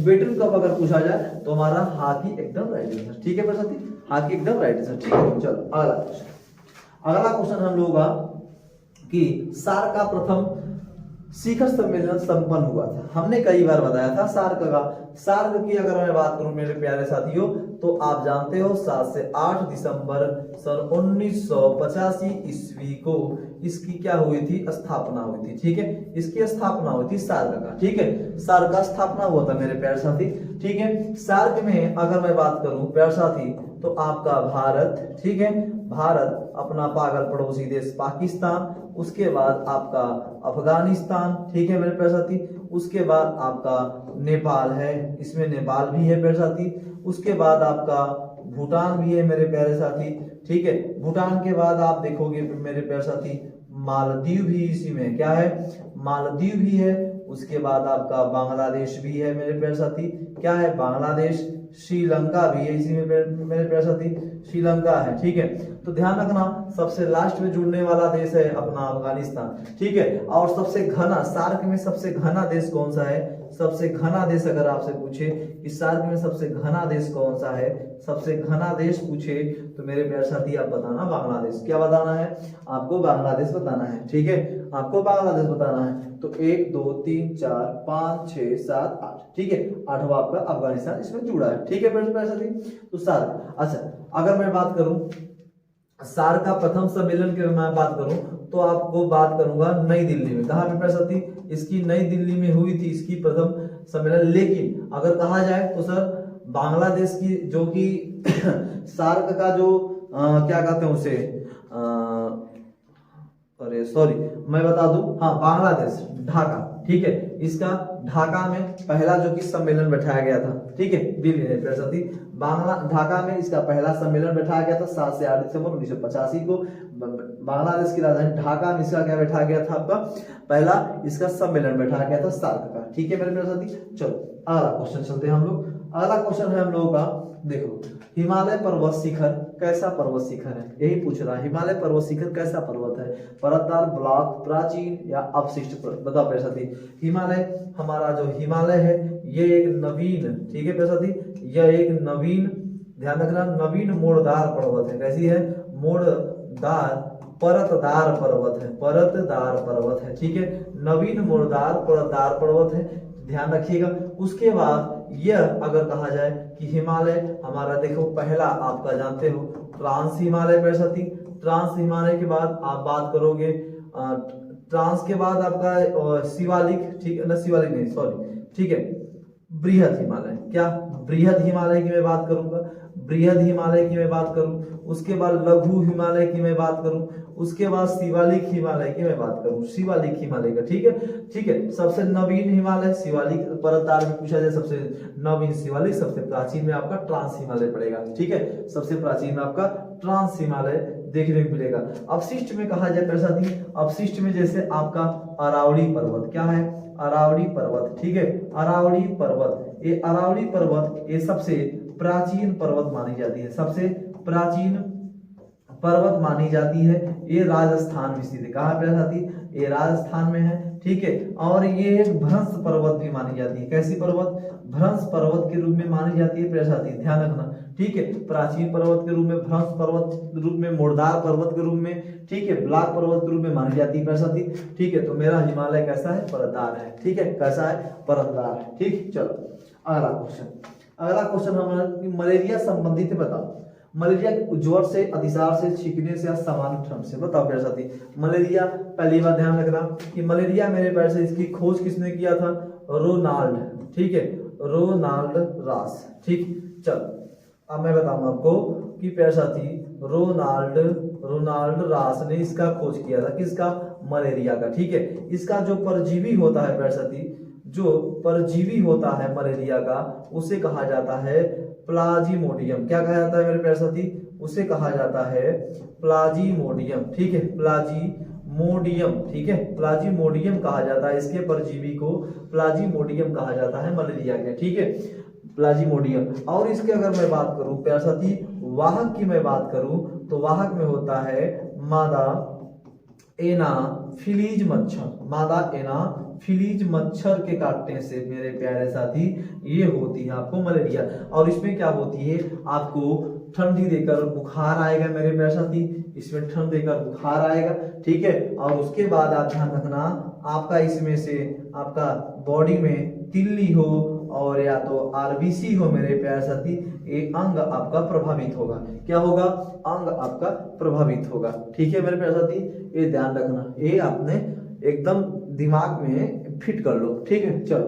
बेटन कप अगर पूछा जाए तो हमारा हॉकी एकदम राइट आंसर, ठीक है फिर साथ ही, हॉकी एकदम राइट आंसर, ठीक है। चलो अगला क्वेश्चन, अगला क्वेश्चन हम लोग का कि सार्क का प्रथम शिखर सम्मेलन संपन्न हुआ था। हमने कई बार बताया था सार्क की अगर मैं बात करूं मेरे प्यारे साथियों तो आप जानते हो 7 से 8 दिसंबर सन 1985 ईस्वी को इसकी क्या हुई थी? स्थापना हुई थी, ठीक है। इसकी स्थापना हुई थी सार्क का, ठीक है। सार्क का स्थापना हुआ था मेरे प्यारे साथी, ठीक है। सार्क में अगर मैं बात करूं प्यारे साथी तो आपका भारत, ठीक है, भारत अपना पागल पड़ोसी देश पाकिस्तान, उसके बाद आपका अफगानिस्तान, ठीक है मेरे प्यारे साथी, उसके बाद आपका नेपाल है, इसमें नेपाल भी है प्यारे साथी, उसके बाद आपका भूटान भी है मेरे प्यारे साथी, ठीक है। भूटान के बाद आप देखोगे मेरे प्यारे साथी मालदीव भी इसी में क्या है? मालदीव भी है। उसके बाद आपका बांग्लादेश भी है मेरे प्यारे साथी, क्या है? बांग्लादेश। श्रीलंका भी है इसी में मेरे प्यारे साथी, श्रीलंका है, ठीक है। तो ध्यान रखना सबसे लास्ट में जुड़ने वाला देश है अपना अफगानिस्तान, ठीक है। और सबसे घना, सार्क में सबसे घना देश कौन सा है? सबसे घना देश अगर आपसे पूछे कि सार्क में सबसे घना देश कौन सा है, सबसे घना देश पूछे तो मेरे प्यारे साथी आप बताना बांग्लादेश। क्या बताना है आपको? बांग्लादेश बताना है, ठीक है, आपको बांग्लादेश बताना है। तो 1 2 3 4 5 6 7 8, ठीक है, 8वां आपका अफगानिस्तान इसमें जुड़ा है, ठीक है मेरे प्यारे साथी। तो सार्क, अच्छा अगर मैं बात करूं सार्क का प्रथम सम्मेलन की मैं बात करूं तो आपको बात करूंगा नई दिल्ली में। कहा मेरे प्यारे साथी? इसकी नई दिल्ली में हुई थी इसकी प्रथम सम्मेलन। लेकिन अगर कहा जाए तो सर बांग्लादेश की जो कि सार्क का जो क्या कहते हैं उसे, अरे सॉरी मैं बता दूं, हाँ बांग्लादेश ढाका, ठीक है, इसका ढाका में पहला जो कि सम्मेलन बैठाया गया था, ठीक है, दिल्ली में प्यारे साथी, ढाका में इसका पहला सम्मेलन बैठाया गया था 7 से 8 दिसंबर 1985 को। बांग्लादेश की राजधानी ढाका में इसका क्या बैठाया गया था? आपका पहला इसका सम्मेलन बैठाया गया था सार्क का, ठीक है मेरे प्यारे साथी। चलो अगला क्वेश्चन चलते हैं हम लोग। अगला क्वेश्चन है हम लोगों का, देखो हिमालय पर्वत शिखर कैसा पर्वत शिखर है? यही पूछ रहा है, हिमालय पर्वत शिखर कैसा पर्वत है? परतदार, ब्लॉक, प्राचीन या अवशिष्ट? बताओ प्यारे साथी। हिमालय, हमारा जो हिमालय है ये एक नवीन, ठीक है प्यारे साथी, यह एक नवीन, ध्यान रखना, नवीन मोड़दार पर्वत है। कैसी है? मोड़दार, परतदार पर्वत है, परतदार पर्वत है, ठीक है, नवीन मोड़दार परतदार पर्वत है, ध्यान रखिएगा। उसके बाद यह अगर कहा जाए कि हिमालय हमारा, देखो पहला आपका जानते हो ट्रांस हिमालय प्यारे साथी, ट्रांस हिमालय के बाद आप बात करोगे ट्रांस के बाद आपका शिवालिक, ठीक है ना, शिवालिक नहीं सॉरी, ठीक है, बृहद हिमालय, क्या बृहद हिमालय की मैं बात करूंगा, बृहद हिमालय की मैं बात करूं, उसके बाद लघु हिमालय की मैं बात करूं, उसके बाद शिवालिक हिमालय की मैं बात करूं, शिवालिक हिमालय का, ठीक है, ठीक है। सबसे नवीन हिमालय शिवालिक, परतदार में पूछा जाए सबसे नवीन शिवालिक, सबसे प्राचीन में आपका ट्रांस हिमालय पड़ेगा, ठीक है, सबसे प्राचीन में आपका ट्रांस हिमालय देखने को मिलेगा। अवशिष्ट में कहा जाए प्यारे साथी, अवशिष्ट में जैसे आपका अरावली पर्वत, क्या है? अरावली पर्वत, ठीक है, अरावली पर्वत, ये अरावली पर्वत ये सबसे प्राचीन पर्वत मानी जाती है, सबसे प्राचीन पर्वत मानी जाती है। ये राजस्थान में स्थित है, कहाँ पे साथी? ये राजस्थान में है, ठीक है। और ये एक भ्रंश पर्वत भी मानी जाती है, कैसी पर्वत? भ्रंश पर्वत के रूप में मानी जाती है प्यारे साथी, ध्यान रखना, ठीक है। प्राचीन पर्वत के रूप में, भ्रंश पर्वत के रूप में, मोड़दार पर्वत के रूप में, ठीक है, ब्लॉक पर्वत के रूप में मानी जाती है प्यारे साथी, ठीक है। तो मेरा हिमालय कैसा है? परतदार है, ठीक है, कैसा है? परतदार है, ठीक। चलो अगला क्वेश्चन, अगला क्वेश्चन हमारा मलेरिया संबंधित बताओ, मलेरिया ज्वर से, अतिसार से, छींकने से या सामान्य ठंड से? बताओ प्यारे साथी। मलेरिया, पहली बात ध्यान रखना कि मलेरिया मेरे प्यारे से इसकी खोज किसने किया था? रोनाल्ड, ठीक है, रोनाल्ड रॉस, ठीक। चलो अब मैं बताऊंगा आपको कि प्यारे साथी रोनाल्ड रास ने इसका खोज किया था, किसका? मलेरिया का। ठीक है, इसका जो परजीवी होता है प्यारे साथी, जो परजीवी होता है मलेरिया का, उसे कहा जाता है प्लाज्मोडियम। क्या कहा जाता है मेरे प्यारे साथी? उसे कहा जाता है प्लाज्मोडियम। ठीक है, प्लाज्मोडियम। ठीक है, प्लाज्मोडियम कहा जाता है, इसके परजीवी को प्लाज्मोडियम कहा जाता है मलेरिया के। ठीक है, प्लाज्मोडियम। और इसके अगर मैं बात करूं प्यारे साथी, वाहक की मैं बात करूं तो वाहक में होता है मादा एनाफिलीज मच्छर। मादा एनाफिलीज मच्छर के काटने से मेरे प्यारे साथी ये होती है आपको मलेरिया। और इसमें क्या होती है, आपको ठंडी देकर बुखार आएगा मेरे प्यारे साथी, इसमें ठंड देकर बुखार आएगा। ठीक है, और उसके बाद आप ध्यान रखना, आपका इसमें से आपका बॉडी में तिल्ली हो और या तो आरबीसी हो मेरे प्यारे साथी, ये अंग आपका प्रभावित होगा। क्या होगा? अंग आपका प्रभावित होगा। ठीक है मेरे प्यारे साथी, ये ध्यान रखना, ये आपने एकदम दिमाग में फिट कर लो। ठीक है, चलो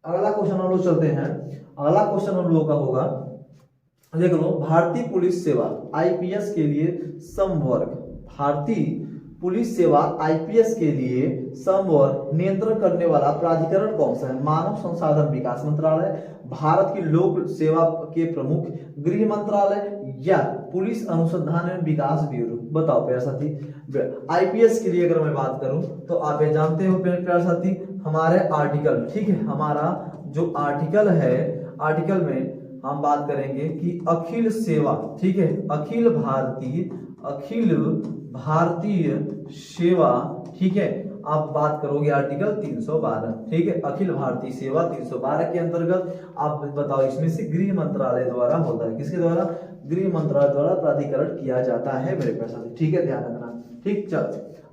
अगला क्वेश्चन हम लोग चलते हैं। अगला क्वेश्चन हम लोगों का होगा, देख लो, भारतीय पुलिस सेवा आईपीएस के लिए समवर्ग, भारतीय पुलिस सेवा आईपीएस के लिए समवर्ग नियंत्रण करने वाला प्राधिकरण कौन सा है? मानव संसाधन विकास मंत्रालय, भारत की लोक सेवा के प्रमुख, गृह मंत्रालय या पुलिस अनुसंधान एवं विकास ब्यूरो? बताओ प्यारे साथी। आईपीएस के लिए अगर मैं बात करूं तो आप ये जानते हो प्यारे साथी, हमारे आर्टिकल, ठीक है, हमारा जो आर्टिकल है, आर्टिकल में हम बात करेंगे कि अखिल सेवा, ठीक है, अखिल भारतीय सेवा, ठीक है, आप बात करोगे आर्टिकल 312, ठीक है, अखिल भारतीय सेवा 312 के अंतर्गत आप बताओ, इसमें से गृह मंत्रालय द्वारा होता है, किसके द्वारा? गृह मंत्रालय द्वारा प्राधिकरण किया जाता है मेरे पैसा। ठीक है, ध्यान रखना। ठीक, चलो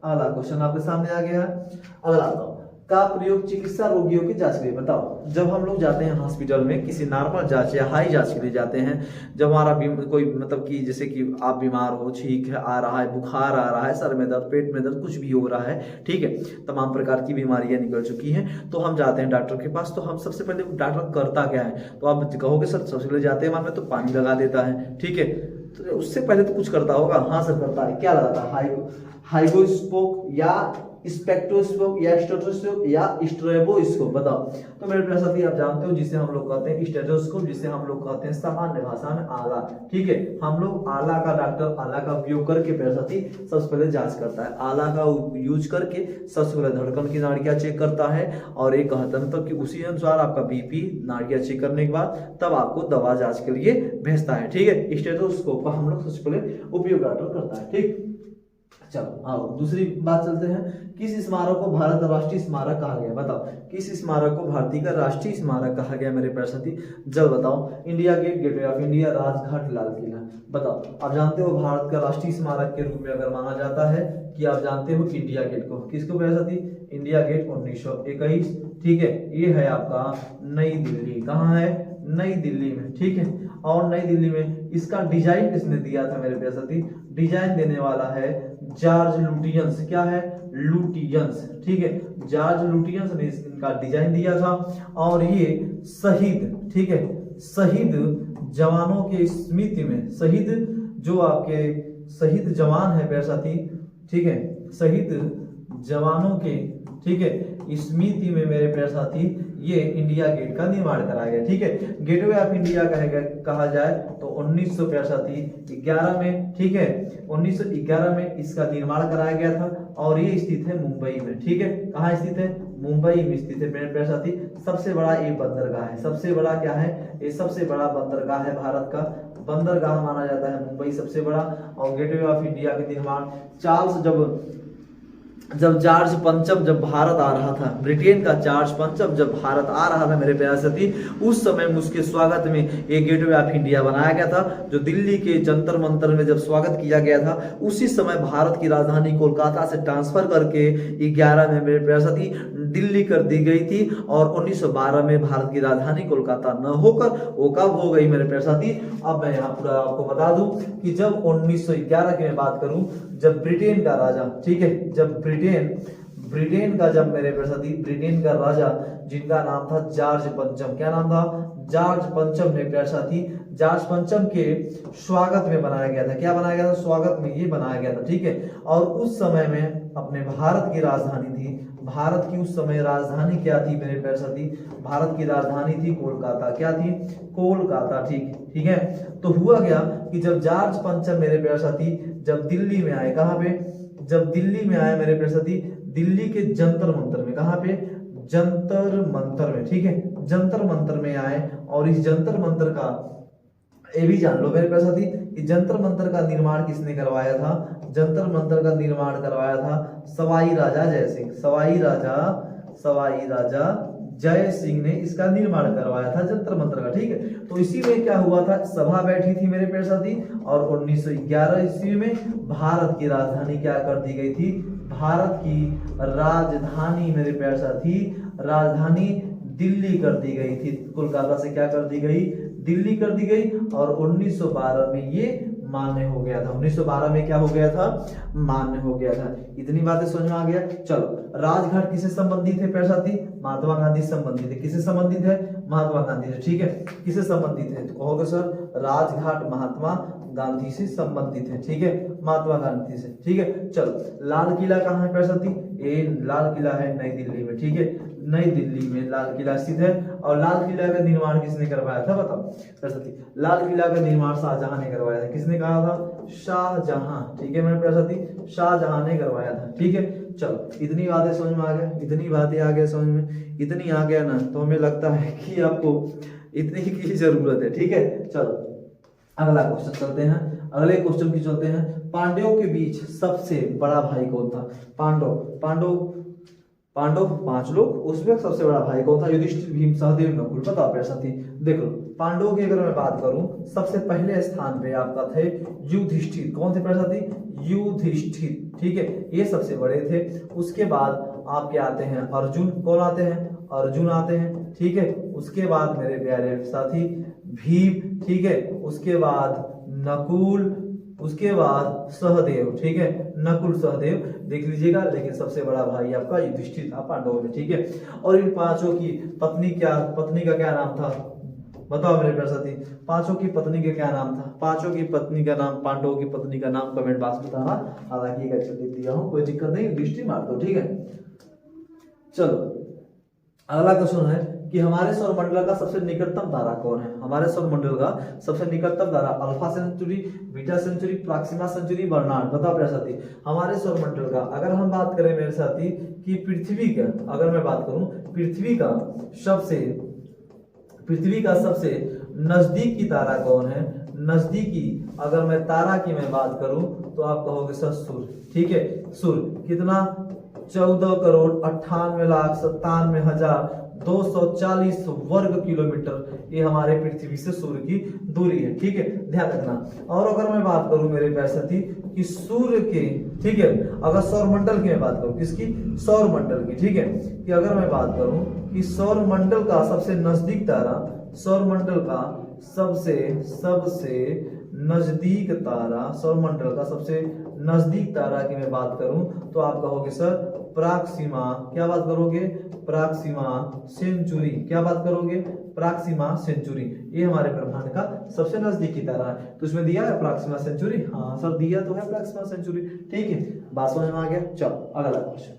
अगला क्वेश्चन आपके सामने आ गया। अगला बताओ, का प्रयोग चिकित्सा रोगियों की जांच के लिए? बताओ, जब हम लोग जाते हैं हॉस्पिटल में किसी नॉर्मल जांच या हाई जांच के लिए जाते हैं, जब हमारा कोई मतलब कि जैसे कि आप बीमार हो, छींक आ रहा है, बुखार आ रहा है, सर में दर्द, पेट में दर्द, कुछ भी हो रहा है, ठीक है, तमाम प्रकार की बीमारियां निकल चुकी हैं, तो हम जाते हैं डॉक्टर के पास। तो हम सबसे पहले डॉक्टर करता क्या है? तो आप कहोगे सर सबसे पहले जाते हैं तो पानी लगा देता है, ठीक है, तो उससे पहले तो कुछ करता होगा। हाँ सर करता है, क्या लगाता है? हाइगोस्कोप या स्पेक्ट्रोस्कोप या स्टेथोस्कोप या स्ट्रेबोस्कोप? बताओ। तो मेरे प्यारे साथी, आप जानते हो जिसे हम लोग कहते हैं स्टेथोस्कोप, जिसे हम लोग कहते हैं सामान्य भाषा में आला। ठीक है, हम लोग आला का, डॉक्टर आला का उपयोग करके प्यारे साथी सबसे पहले जांच करता है। आला का यूज करके सबसे पहले धड़कन की नाड़ियां चेक करता है और एक कहता है कि उसी अनुसार आपका बीपी नाड़ियां चेक करने के बाद तब आपको दवा जांच के लिए भेजता है। ठीक है, स्टेथोस्कोप का हम लोग सबसे पहले उपयोग डॉक्टर करता है। ठीक, चलो आओ दूसरी बात चलते हैं। किस स्मारक को भारत राष्ट्रीय स्मारक कहा गया? बताओ, किस स्मारक को भारतीय का राष्ट्रीय स्मारक कहा गया मेरे प्यारे साथी? जल्द बताओ। India gate, gateway of India, Rajghat, Lal Qila? बताओ। आप जानते हो भारत का राष्ट्रीय स्मारक के रूप में अगर माना जाता है कि आप जानते हो इंडिया गेट को, किसको प्यारे साथी? इंडिया गेट 1921, ठीक है, ये है आपका नई दिल्ली। कहाँ है? नई दिल्ली में। ठीक है, और नई दिल्ली में इसका डिजाइन किसने दिया था मेरे प्यारे साथी? डिजाइन देने वाला है जॉर्ज लुटियंस। क्या है? लुटियंस। ठीक है, जॉर्ज लुटियंस ने इनका डिजाइन दिया था और ये शहीद, ठीक है, शहीद जवानों के स्मृति में, शहीद जो आपके शहीद जवान है प्यारे साथी, ठीक है, शहीद जवानों के, ठीक है, स्मृति में मेरे प्यारे साथी ये इंडिया गेट का निर्माण कराया गया। ठीक है, गेटवे ऑफ इंडिया कहा जाए तो 1911 में, ठीक है, 1911 में इसका निर्माण कराया गया था और ये स्थित है मुंबई में। ठीक है, कहाँ स्थित है? मुंबई में स्थित है मेरे प्यारे साथी। सबसे बड़ा ये बंदरगाह है। सबसे बड़ा क्या है? ये सबसे बड़ा बंदरगाह है, भारत का बंदरगाह माना जाता है मुंबई सबसे बड़ा। और गेटवे ऑफ इंडिया के निर्माण चार्ल्स जब जॉर्ज पंचम जब भारत आ रहा था, ब्रिटेन का जॉर्ज पंचम जब भारत आ रहा था मेरे प्यारे साथी, उस समय उसके स्वागत में ये गेटवे ऑफ इंडिया बनाया गया था, जो दिल्ली के जंतर मंतर में जब स्वागत किया गया था। उसी समय भारत की राजधानी कोलकाता से ट्रांसफर करके 11 में मेरे प्यारे साथी दिल्ली कर दी गई थी और 1912 में भारत की राजधानी कोलकाता न होकर वो कब हो गई मेरे प्यारे साथी? अब मैं यहाँ पूरा आपको बता दूं कि जब 1911 की मैं बात करूं, जब ब्रिटेन का राजा, ठीक है, जब ब्रिटेन का जब मेरे प्यारे साथी ब्रिटेन का राजा जिनका नाम था जॉर्ज पंचम, क्या नाम था? जॉर्ज पंचम ने प्यारे साथी जॉर्ज पंचम के स्वागत में बनाया गया था। क्या बनाया गया था? स्वागत में ये बनाया गया था, ठीक है। और उस समय में अपने भारत की राजधानी थी, भारत की उस समय राजधानी क्या थी मेरे प्यारे साथी? भारत की राजधानी थी कोलकाता। क्या थी? कोलकाता, ठीक है। तो हुआ क्या कि जब जॉर्ज पंचम मेरे प्यारे साथी जब दिल्ली में आए, कहाँ पे? जब दिल्ली में आए मेरे प्यारे साथी, दिल्ली के जंतर मंतर में, कहाँ पे? जंतर मंतर में, ठीक है। जंतर मंतर में आए और इस जंतर मंतर का ये भी जान लो मेरे प्यारे साथी कि जंतर मंतर का निर्माण किसने करवाया था? जंतर मंतर का निर्माण करवाया था सवाई राजा जय सिंह। सवाई राजा जय सिंह ने इसका निर्माण करवाया था जंतर मंतर का, ठीक है। तो इसी में क्या हुआ था? सभा बैठी थी मेरे प्यारे साथी और 1911 ईस्वी में भारत की राजधानी क्या कर दी गई थी? भारत की राजधानी मेरे प्यारे साथी राजधानी दिल्ली कर दी गई थी। कोलकाता से क्या कर दी गई? दिल्ली कर दी गई। और 1912 में ये मान्य हो गया था। 1912 में क्या हो गया था? मान्य हो गया था। इतनी बातें समझ में आ गया। चलो, राजघाट किससे संबंधित है प्यारे साथी? महात्मा गांधी से संबंधित है। किससे संबंधित है? महात्मा गांधी से, ठीक है। किससे संबंधित है? तो कहोगे सर राजघाट महात्मा गांधी से संबंधित है, ठीक है। महात्मा गांधी से, ठीक है। चलो, लाल किला कहाँ है प्यारे साथी? ये लाल किला है नई दिल्ली में, ठीक है। नई दिल्ली में लाल किला स्थित है। और लाल किला का निर्माण किसने करवाया था? बताओ प्यारे साथी। लाल किला का निर्माण शाहजहां ने करवाया था। किसने कहा था? शाहजहां, ठीक है मेरे प्यारे साथी, शाहजहां ने करवाया था, ठीक है। चलो, इतनी बातें समझ में आ गया, इतनी बातें आ गया समझ में, इतनी आ गया ना तो हमें लगता है कि आपको इतनी की जरूरत है, ठीक है। चलो अगला क्वेश्चन चलते हैं, अगले क्वेश्चन की चलते हैं। पांडवों के बीच सबसे बड़ा भाई कौन था? पांडव 5 लोग, उसमें सबसे बड़ा भाई कौन था? युधिष्ठिर, भीम, सहदेव, नकुल। बताओ प्यारे साथी। देखो, पांडवों की अगर मैं बात करूं, सबसे पहले स्थान पे आपका थे युधिष्ठिर। कौन थे प्यारे साथी? युधिष्ठिर, ठीक है, ये सबसे बड़े थे। उसके बाद आपके आते हैं अर्जुन। कौन आते हैं? अर्जुन आते हैं, ठीक है। उसके बाद मेरे प्यारे साथी भीम, ठीक है। उसके बाद नकुल, उसके बाद सहदेव, ठीक है। नकुल, सहदेव देख लीजिएगा। लेकिन सबसे बड़ा भाई आपका युधिष्ठिर था पांडवों में, ठीक है। और इन पांचों की पत्नी का क्या नाम था? बताओ मेरे प्यारे साथी, पांचों की पत्नी का क्या नाम था? पांचों की पत्नी का नाम, पांडवों की पत्नी का नाम कमेंट बॉक्स में बताना। हालांकि एक लिख दिया हूं, कोई दिक्कत नहीं, युधिष्ठिर मार दो, ठीक है। चलो अगला क्वेश्चन है कि हमारे सौरमंडल का सबसे निकटतम तारा कौन है? हमारे सौरमंडल का सबसे निकटतम तारा Alpha Centauri, Beta Centauri, Proxima Centauri, Barnard. बताओ मेरे साथी, हमारे सौरमंडल का अगर हम बात करें मेरे साथी कि पृथ्वी का, अगर मैं बात करूं पृथ्वी का सबसे नजदीकी तारा कौन है? नजदीकी अगर मैं तारा की मैं बात करूं तो आप कहोगे सर सूर्य, ठीक है। सूर्य कितना? 14,98,97,240 वर्ग किलोमीटर ये हमारे पृथ्वी से सूर्य की दूरी है, ठीक है, ध्यान रखना। और अगर मैं बात करूं मेरे प्यारे साथी कि सूर्य के, ठीक है, अगर सौरमंडल की मैं बात करूं, किसकी? सौरमंडल की, ठीक है। कि अगर मैं बात करूं कि सौरमंडल का सबसे नजदीक तारा, सौरमंडल का सबसे नजदीक तारा, सौरमंडल का सबसे नजदीक तारा की मैं बात करूं तो आप कहोगे सर प्रॉक्सिमा। क्या बात करोगे? Proxima Centauri. क्या बात करोगे? Proxima Centauri. ये हमारे ब्रह्मांड का सबसे नजदीकी तारा है। तो इसमें दिया है प्रॉक्सिमा सेंचुरी। हाँ सर दिया तो है प्रॉक्सिमा सेंचुरी, ठीक है। बात समझ में आ गया। चलो अगला क्वेश्चन,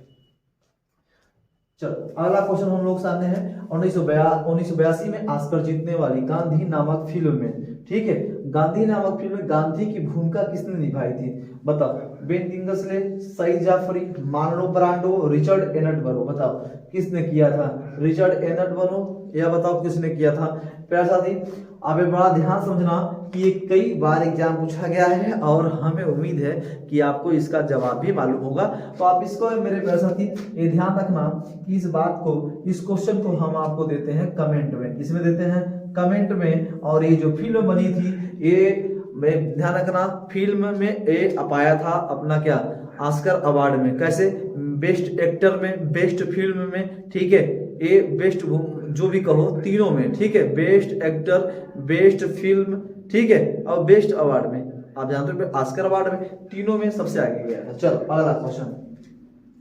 चलो अगला क्वेश्चन हम लोग सामने है 1982 में ऑस्कर जीतने वाली गांधी नामक फिल्म में, ठीक है, गांधी नामक फिल्म में गांधी की भूमिका किसने निभाई थी? बताओ। Ben Kingsley, Saeed Jaffrey, Marlon Brando, Richard Attenborough. बताओ किसने किया था? Richard Attenborough. यह बताओ किसने किया था? प्यारे साथी आप बड़ा ध्यान समझना कि ये कई बार एग्जाम पूछा गया है और हमें उम्मीद है कि आपको इसका जवाब भी मालूम होगा। तो आप इसको मेरे प्यारे साथी ये ध्यान रखना कि इस बात को, इस क्वेश्चन को हम आपको देते हैं कमेंट में। किसमें देते हैं? कमेंट में। और ये जो फिल्म बनी थी ये में ध्यान रखना, फिल्म में ये पाया था अपना क्या? ऑस्कर अवार्ड में। कैसे? बेस्ट एक्टर में, बेस्ट फिल्म में, ठीक है, ये बेस्ट जो भी कहो तीनों में, ठीक है, बेस्ट एक्टर, बेस्ट फिल्म, ठीक है, और बेस्ट अवार्ड में। आप जानते हो ऑस्कर अवार्ड में तीनों में सबसे आगे गया था। चलो अगला क्वेश्चन,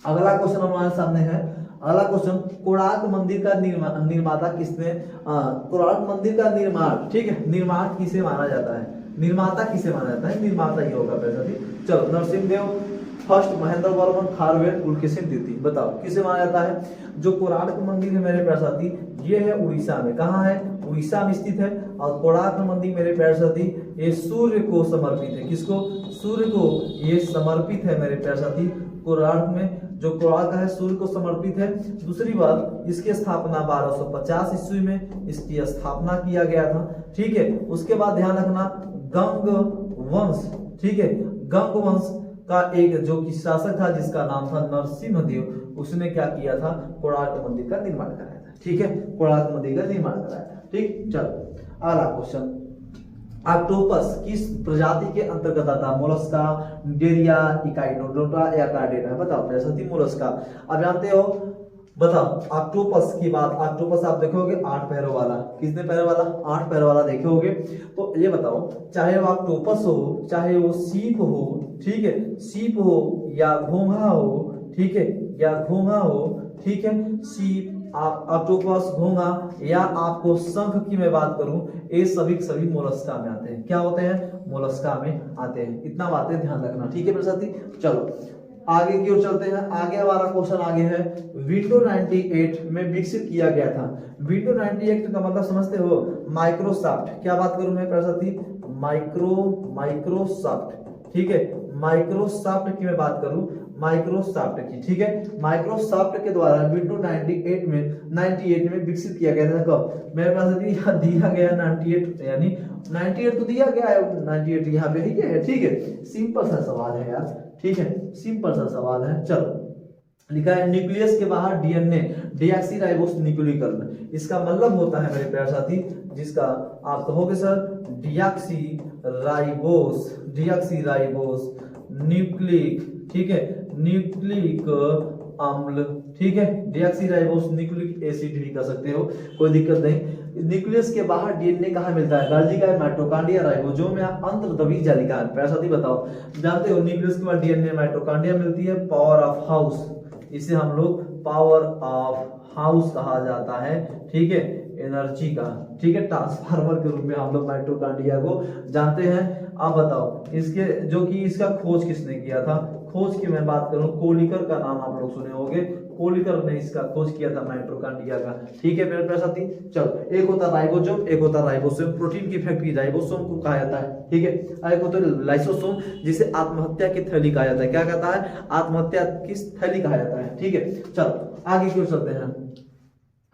अगला क्वेश्चन हमारे सामने है अगला क्वेश्चन, कोणार्क मंदिर का निर्माता किसने, कोणार्क मंदिर का निर्माण, ठीक है, निर्माण किसे माना जाता है, निर्माता किसे माना जाता है, निर्माता ही होगा पैसा। चलो, नरसिंहदेव फर्स्ट, महेंद्र वर्मन, खारवेल, पुलकेशिन द्वितीय, बताओ किसे माना जाता है। जो कोणार्क मंदिर है मेरे प्यारे साथी, ये है उड़ीसा में, कहाँ है, उड़ीसा में स्थित है। और कोणार्क मंदिर मेरे प्यारे साथी ये सूर्य को समर्पित है, किसको, सूर्य को ये समर्पित है मेरे प्यारे साथी। कोणार्क में जो कोणार्क है सूर्य को समर्पित है। दूसरी बात, इसकी स्थापना 1250 ईस्वी में इसकी स्थापना किया गया था, ठीक है। उसके बाद ध्यान रखना, गंग वंश, ठीक है, गंग वंश का एक जो कि शासक था जिसका नाम था नरसिंहदेव, उसने क्या किया था, कोणार्क मंदिर का निर्माण कराया था, ठीक है, कोणार्क मंदिर का निर्माण कराया था, ठीक। चलो, अगला क्वेश्चन, ऑक्टोपस किस प्रजाति के अंतर्गत आता है, मोलस्का, डेरिया, इकाइनोडोटा या कार्डेना, बताओ मेरे साथी, मोलस्का। अब जानते हो, बताओ ऑक्टोपस की बात, ऑक्टोपस आप देखोगे 8 पैरों वाला, कितने पैरों वाला, 8 पैरों वाला देखोगे। तो ये बताओ, चाहे वो ऑक्टोपस हो, चाहे वो सीप हो, ठीक है, सीप हो या घोंघा हो, ठीक है, या घोंघा हो, ठीक है, सीप, ऑक्टोपस, घोंघा या आपको शंख की मैं बात करूं, ये सभी मोलस्का में आते हैं। क्या होते हैं, मोलस्का में आते हैं। इतना बातें ध्यान रखना, ठीक है मेरे साथी। चलो आगे की ओर चलते हैं। आगे हमारा क्वेश्चन आगे है, विंडो 98 में विकसित किया गया था। विंडो 98 का मतलब समझते हो, माइक्रोसॉफ्ट, क्या बात करूं मैं प्यारे साथी, माइक्रोसॉफ्ट, ठीक है, माइक्रोसॉफ्ट की मैं बात करूं, माइक्रोसॉफ्ट की, ठीक है, माइक्रोसॉफ्ट के द्वारा विंडो 98 में विकसित किया गया था। कब, मेरे पास दिया गया 98, यानी 98 तो दिया गया है, 98 यहाँ पे ही है, ठीक है। सिंपल सा सवाल है यार, ठीक है, सिंपल सा सवाल है। चलो, लिखा है न्यूक्लियस के बाहर डीएनए डीऑक्सीराइबोस न्यूक्लिकरण, इसका मतलब होता है मेरे प्यारे साथी, जिसका आप कहोगे सर डीऑक्सीराइबोस न्यूक्लिक, ठीक है, न्यूक्लिक अम्ल, ठीक है, डीऑक्सीराइबोस न्यूक्लिक एसिड भी कह सकते हो, कोई दिक्कत नहीं। न्यूक्लियस के बाहर डीएनए कहाँ मिलता है, गाल्गी का माइटोकॉन्ड्रिया, राइबोसोम या अंतर्दबी जालिका है। प्यारे साथी बताओ, जानते हो न्यूक्लियस के बाद डीएनए माइटोकॉन्ड्रिया मिलती है, पावर ऑफ हाउस, इसे हम लोग पावर ऑफ हाउस कहा जाता है, ठीक है, एनर्जी का, ठीक है, ट्रांसफार्मर के रूप में हम लोग माइटोकॉन्ड्रिया को जानते हैं। अब बताओ, इसके जो कि इसका खोज किसने किया था, खोज की मैं बात करूं, कोलिकर का नाम आप लोग सुने होंगे, कोलिकर ने इसका खोज किया था माइटोकॉन्ड्रिया का, ठीक है मेरे प्यारे साथी। चलो, एक होता राइबोसोम, एक होता राइबोसोम, प्रोटीन की फैक्ट्री राइबोसोम को कहा जाता है, ठीक है। एक होता है लाइसोसोम, जिसे आत्महत्या की थैली कहा जाता है, क्या कहता है, आत्महत्या की थैली कहा जाता है, ठीक है। चलो आगे क्यों चलते हैं,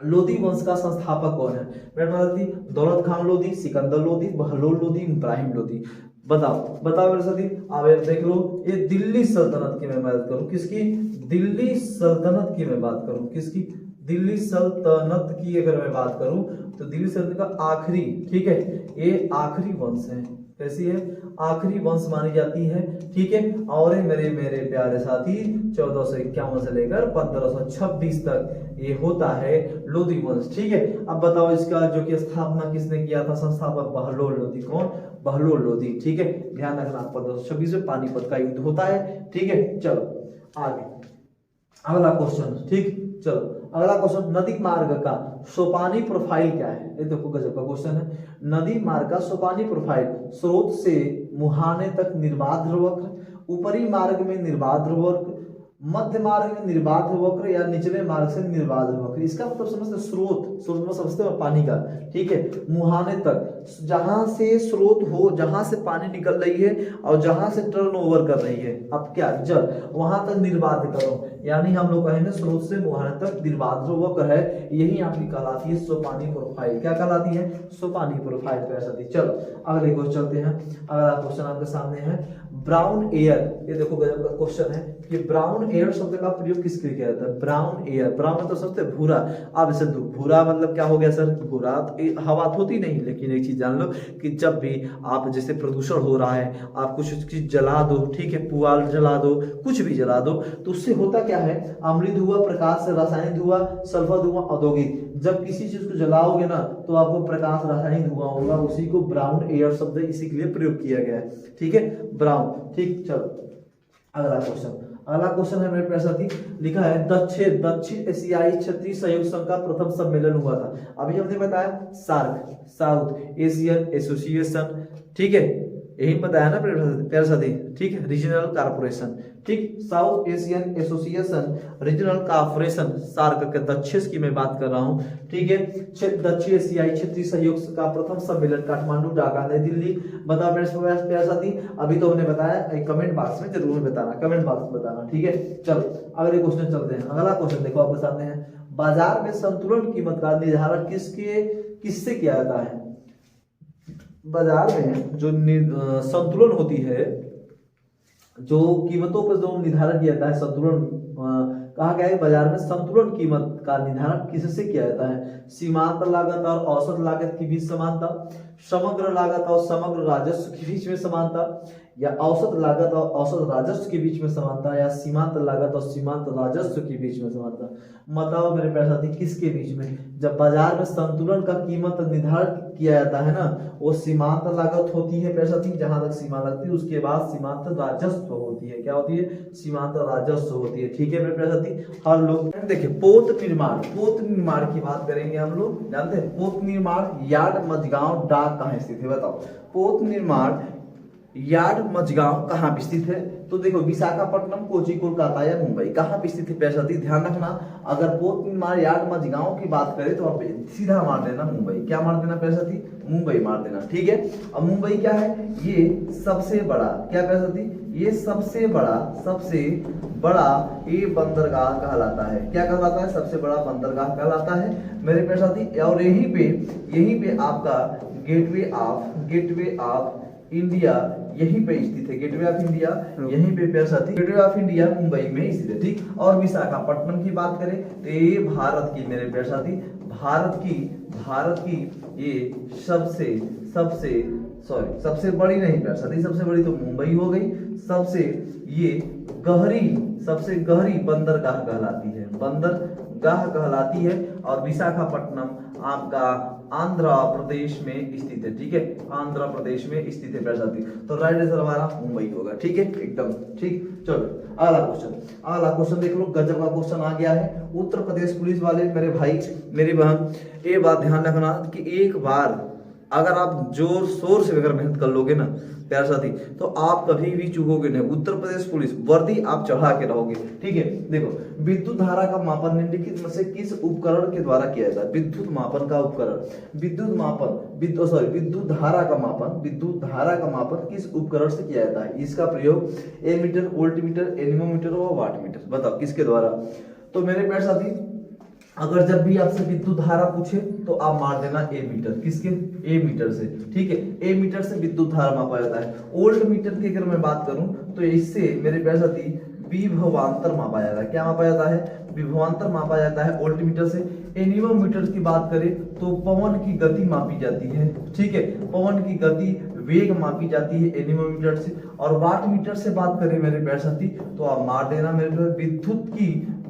लोदी वंश का संस्थापक कौन है, मेरे साथी, दौलत खान लोदी, सिकंदर लोदी, बहलोल लोदी, इब्राहिम लोदी, बताओ मेरे साथी। अब देख लो, ये दिल्ली सल्तनत की मैं बात करूं, किसकी, दिल्ली सल्तनत की मैं बात करूं, किसकी, दिल्ली सल्तनत की अगर मैं बात करूं तो दिल्ली सल्तनत का आखिरी, ठीक है, ये आखिरी वंश है, कैसी है, आखिरी वंश मानी जाती है, ठीक है। और मेरे प्यारे साथी 1451 से लेकर 1526 तक ये होता है लोदी वंश, ठीक है। अब बताओ, इसका जो कि स्थापना किसने किया था, संस्थापक बहलोल लोदी, कौन, बहलोल लोदी, ठीक है। ध्यान रखना, 1526 में पानीपत का युद्ध होता है, ठीक है। चलो आगे अगला क्वेश्चन, ठीक, चलो अगला क्वेश्चन, नदी मार्ग का सोपानी प्रोफाइल क्या है, ये देखो गजब का क्वेश्चन है। नदी मार्ग का सोपानी प्रोफाइल, स्रोत से मुहाने तक निर्बाध वक्र, ऊपरी मार्ग में निर्बाध वक्र, मध्य मार्ग में निर्बाध वक्र या निचले मार्ग से निर्बाध वक्र। इसका मतलब समझते, स्रोत में समझते हो पानी का, ठीक है, मुहाने तक, जहां से स्रोत हो, जहां से पानी निकल रही है और जहां से टर्न ओवर कर रही है, अब क्या, जल, वहां तक निर्बाध करो, यानी हम लोग कहेंगे स्रोत से मुहाने तक निर्बाध जो वक्र है, यही आपकी कहलाती है सोपानी प्रोफाइल। क्या कहलाती है, सोपानी प्रोफाइल पे ऐसा थी। चलो अगले क्वेश्चन चलते हैं। अगला क्वेश्चन आपके सामने है, ब्राउन एयर, ये देखो गजब का क्वेश्चन है कि ब्राउन एयर शब्द का प्रयोग किसके लिए किया जाता है, ब्राउन एयर, ब्राउन मतलब समझते भूरा। अब इसे भूरा मतलब क्या हो गया सर, भूरा हवा तो होती नहीं, लेकिन एक चीज जान लो कि जब भी आप जैसे प्रदूषण हो रहा है, आप कुछ चीज जला दो, ठीक है, पुआल जला दो, कुछ भी जला दो, तो उससे होता क्या है, अम्लीय धुआं, प्रकाश, रासायनिक धुआं, सल्फर धुआं, औद्योगिक। जब किसी चीज को जलाओगे ना तो आपको प्रकाश, रासायनिक धुआं होगा, उसी को ब्राउन एयर शब्द इसी के लिए प्रयोग किया गया है, ठीक है, ब्राउन, ठीक। चलो अगला क्वेश्चन, अगला क्वेश्चन है मेरे प्यारे साथी, लिखा है दक्षिण एशियाई क्षेत्रीय सहयोग संघ का प्रथम सम्मेलन हुआ था। अभी हमने बताया सार्क, साउथ एशियन एसोसिएशन, ठीक है, यही बताया ना प्यारे साथी, ठीक है, रीजनल कॉर्पोरेशन, ठीक, South Asian association regional corporation, SAARC के दक्षिण की मैं बात कर रहा हूँ, ठीक है। दक्षिण एशियाई क्षेत्रीय सहयोग का प्रथम सम्मेलन काठमांडू, ढाका, नई दिल्ली। बताओ प्यारे साथी, अभी तो हमने बताया, कमेंट बॉक्स में जरूर बताना, कमेंट बॉक्स में बताना, ठीक है। चलो अगले क्वेश्चन चलते हैं। अगला क्वेश्चन देखो आपके सामने है, बाजार में संतुलन कीमत का निर्धारण किससे किया जाता है? बाजार में जो संतुलन होती है, जो कीमतों पर जो निर्धारण किया जाता है, संतुलन कहा गया है बाजार में संतुलन कीमत का निर्धारण किससे किया जाता है? सीमांत लागत और औसत लागत के बीच समानता, समग्र लागत और समग्र राजस्व के बीच में समानता, या औसत लागत और औसत राजस्व के बीच में समानता, या सीमांत लागत और सीमांत राजस्व के बीच में समानता। बताओ मेरे प्यारे साथी, किसके बीच में? जब बाजार में संतुलन का कीमत निर्धारण किया जाता है ना, वो सीमांत लागत होती है प्यारे साथी, जहां तक सीमा लगती है, उसके बाद सीमांत राजस्व होती है। क्या होती है? सीमांत राजस्व होती है, ठीक है मेरे प्यारे साथी। हर लोग देखिए, पोत निर्माण की बात करेंगे हम लोग, जानते हैं पोत निर्माण यार्ड मझगांव डाक कहाँ स्थित है? बताओ, पोत निर्माण यार्ड मझगांव कहाँ स्थित है? तो देखो, विशाखापट्टनम, कोची, कोलकाता या मुंबई, कहाँ पे स्थित है प्यारे साथी? ध्यान रखना, अगर पोत निर्माण यार्ड मझगांव की बात करें तो आप सीधा मार देना मुंबई। क्या मार देना प्यारे साथी? मुंबई मार देना, ठीक है। अब मुंबई क्या है? ये सबसे बड़ा, क्या प्यारे साथी? ये सबसे बड़ा ये बंदरगाह कहलाता है। क्या कहलाता है? सबसे बड़ा बंदरगाह कहलाता है मेरे प्यारे साथी। और यहीं पे आपका गेटवे ऑफ इंडिया यहीं पे स्थित है। गेटवे ऑफ इंडिया यहीं पे प्यारे साथी, गेटवे ऑफ इंडिया मुंबई में स्थित है, ठीक। और विशाखापट्टनम की बात करें तो ये भारत की, मेरे प्यारे साथी, भारत की ये सबसे बड़ी नहीं प्यारे साथी, सबसे बड़ी तो मुंबई हो गई, सबसे गहरी बंदरगाह कहलाती है। और विशाखापट्टनम आपका आंध्र प्रदेश में स्थित है, ठीक है, आंध्र प्रदेश में स्थित है प्यारे साथी। तो राइट आंसर हमारा मुंबई होगा, ठीक है, एकदम ठीक। चलो अगला क्वेश्चन देख लो, गजब का क्वेश्चन आ गया है। उत्तर प्रदेश पुलिस वाले मेरे भाई मेरी बहन, ये बात ध्यान रखना कि एक बार अगर आप जोर शोर से अगर मेहनत कर लोगे ना प्यारे साथी, तो आप कभी भी चूकोगे नहीं। उत्तर प्रदेश पुलिस वर्दी आप चढ़ा के रहोगे, ठीक है। देखो, विद्युत धारा का मापन निम्नलिखित में से किस उपकरण के द्वारा किया जाता है? विद्युत मापन का उपकरण, विद्युत धारा का मापन किस उपकरण से किया जाता है? इसका प्रयोग एमीटर, वोल्टमीटर, एनीमोमीटर और वाटमीटर। बताओ किसके द्वारा? तो मेरे प्यारे साथी, अगर जब भी आपसे विद्युत धारा पूछे तो आप मार देना ए मीटर। किसके? ए मीटर से, ठीक है। ए मीटर से विद्युत धारा मापा जाता है। वोल्ट मीटर की अगर मैं बात करूं तो इससे मेरे प्यारे साथी विभवांतर मापा जाता है। क्या मापा जाता है? विभवांतर मापा जाता है वोल्ट मीटर से। एनीमोमीटर की बात करें तो पवन की गति मापी जाती है, ठीक है, पवन की गति वेग मापी जाती है एनीमोमीटर से। और वाट मीटर से बात करें मेरे प्यारे साथी तो आप मार देना मेरे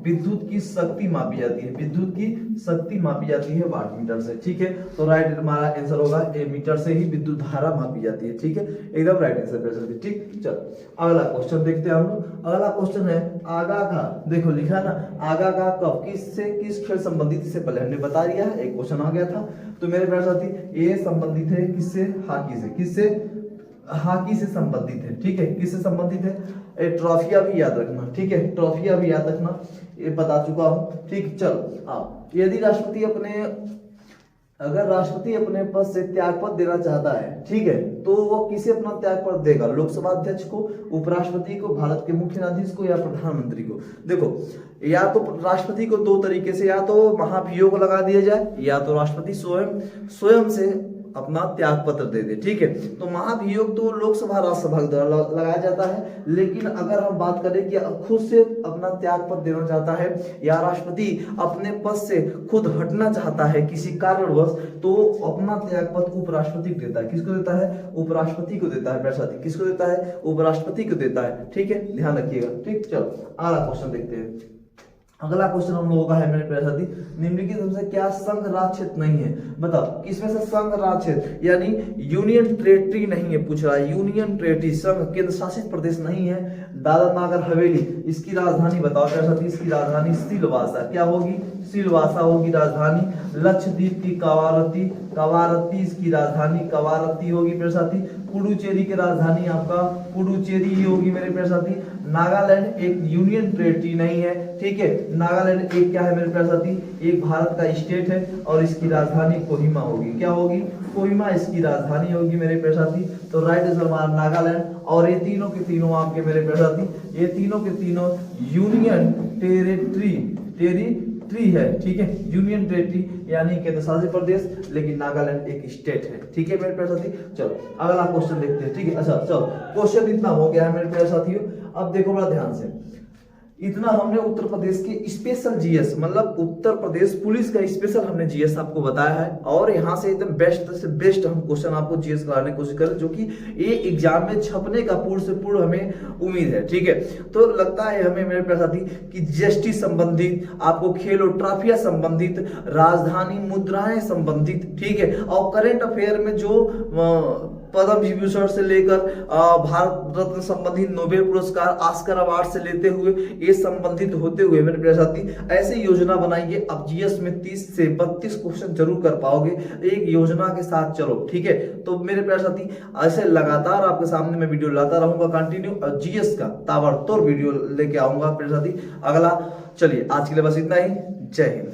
विद्युत की शक्ति मापी जाती है, विद्युत की शक्ति मापी जाती है वाट मीटर से, ठीक है। तो राइट हमारा आंसर होगा ए मीटर से ही विद्युत धारा मापी जाती है, ठीक है, एकदम राइट आंसर प्यारे साथी, ठीक। चलो अगला क्वेश्चन देखते हैं हम लोग। अगला क्वेश्चन है आगा का, देखो लिखा ना, आगा का कब किस खेल संबंधित, इससे पहले हमने बता दिया है, एक क्वेश्चन आ गया था। तो मेरे प्यारे साथी ये संबंधित है किससे? हाकी से। किससे? हाकी से संबंधित है, ठीक है। किससे संबंधित है? ट्रॉफिया भी याद रखना, ठीक है, ट्रॉफिया भी याद रखना, ये बता चुका हूं, ठीक। चलो यदि अगर राष्ट्रपति अपने पद से त्यागपत्र देना चाहता है, ठीक है, तो वो किसे अपना त्यागपत्र देगा? लोकसभा अध्यक्ष को, उपराष्ट्रपति को, भारत के मुख्य न्यायाधीश को, या प्रधानमंत्री को? देखो, या तो राष्ट्रपति को दो तरीके से, या तो महाभियोग लगा दिया जाए, या तो राष्ट्रपति स्वयं से अपना त्याग पत्र दे दे, ठीक है। तो महाभियोग तो लोकसभा राज्यसभा द्वारा लगाया जाता है, लेकिन अगर हम बात करें कि खुद से अपना त्याग पत्र देना चाहता है या राष्ट्रपति अपने पद से खुद हटना चाहता है किसी कारणवश, तो अपना त्याग पत्र उपराष्ट्रपति को देता है। किसको देता है? उपराष्ट्रपति को देता है प्यारे साथी। किसको देता है? उपराष्ट्रपति को देता है, ठीक है, ध्यान रखिएगा, ठीक। चलो अगला क्वेश्चन देखते हैं। अगला क्वेश्चन हम लोगों का है मेरे प्यारे साथी, निम्नलिखित में से क्या संघ राज्य क्षेत्र नहीं है? बताओ किसमें से संघ राज्य क्षेत्र यानी यूनियन टेरिटरी नहीं है, पूछ रहा है। यूनियन टेरिटरी संघ केंद्र शासित प्रदेश नहीं है। दादर नगर हवेली, इसकी राजधानी बताओ प्यारे साथी, इसकी राजधानी सिलवासा। क्या होगी? सिलवासा होगी राजधानी। लक्षद्वीप की कवारत्ती, कवारत्ती इसकी राजधानी कवारत्ती होगी प्यारे साथी। पुडुचेरी की राजधानी आपका पुडुचेरी ही होगी मेरे प्यारे साथी। नागालैंड एक यूनियन टेरिटरी नहीं है, ठीक है। नागालैंड एक क्या है मेरे प्यारे साथी? एक भारत का स्टेट है और इसकी राजधानी कोहिमा होगी। क्या होगी? कोहिमा इसकी राजधानी होगी मेरे प्यारे साथी। तो राइट आंसर हमारा नागालैंड। और ये तीनों के तीनों आपके मेरे प्यारे साथी, ये तीनों के तीनों यूनियन टेरिटरी है, ठीक है। यूनियन टेरिटरी यानी केंद्र शासित प्रदेश, लेकिन नागालैंड एक स्टेट है, ठीक है मेरे प्यारे साथी। चलो अगला क्वेश्चन देखते हैं, ठीक है। अच्छा चलो, क्वेश्चन इतना हो गया है मेरे प्यारे साथियों। अब देखो बड़ा ध्यान से, इतना हमने उत्तर प्रदेश के स्पेशल जीएस मतलब उत्तर प्रदेश पुलिस का स्पेशल हमने जीएस आपको बताया है, और यहाँ से एकदम बेस्ट से बेस्ट हम क्वेश्चन आपको जीएस कराने की कोशिश करें, जो कि ये एग्जाम में छपने का पूर्ण से पूर्ण हमें उम्मीद है, ठीक है। तो लगता है हमें मेरे प्यारे साथी कि जीएसटी संबंधित, आपको खेल और ट्रॉफियां संबंधित, राजधानी मुद्राएं संबंधित, ठीक है, और करंट अफेयर में जो पद्म विभूषण से लेकर भारत रत्न संबंधित, नोबेल पुरस्कार, ऑस्कर अवार्ड से लेते हुए ये संबंधित होते हुए मेरे प्यारे साथी ऐसे योजना बनाइए। अब जीएस में 30 से 32 क्वेश्चन जरूर कर पाओगे एक योजना के साथ, चलो ठीक है। तो मेरे प्यारे साथी ऐसे लगातार आपके सामने मैं वीडियो लाता रहूंगा कंटिन्यू, और जीएस का ताबड़तोड़ वीडियो लेके आऊंगा प्यारे साथी। अगला चलिए आज के लिए बस इतना ही। जय हिंद।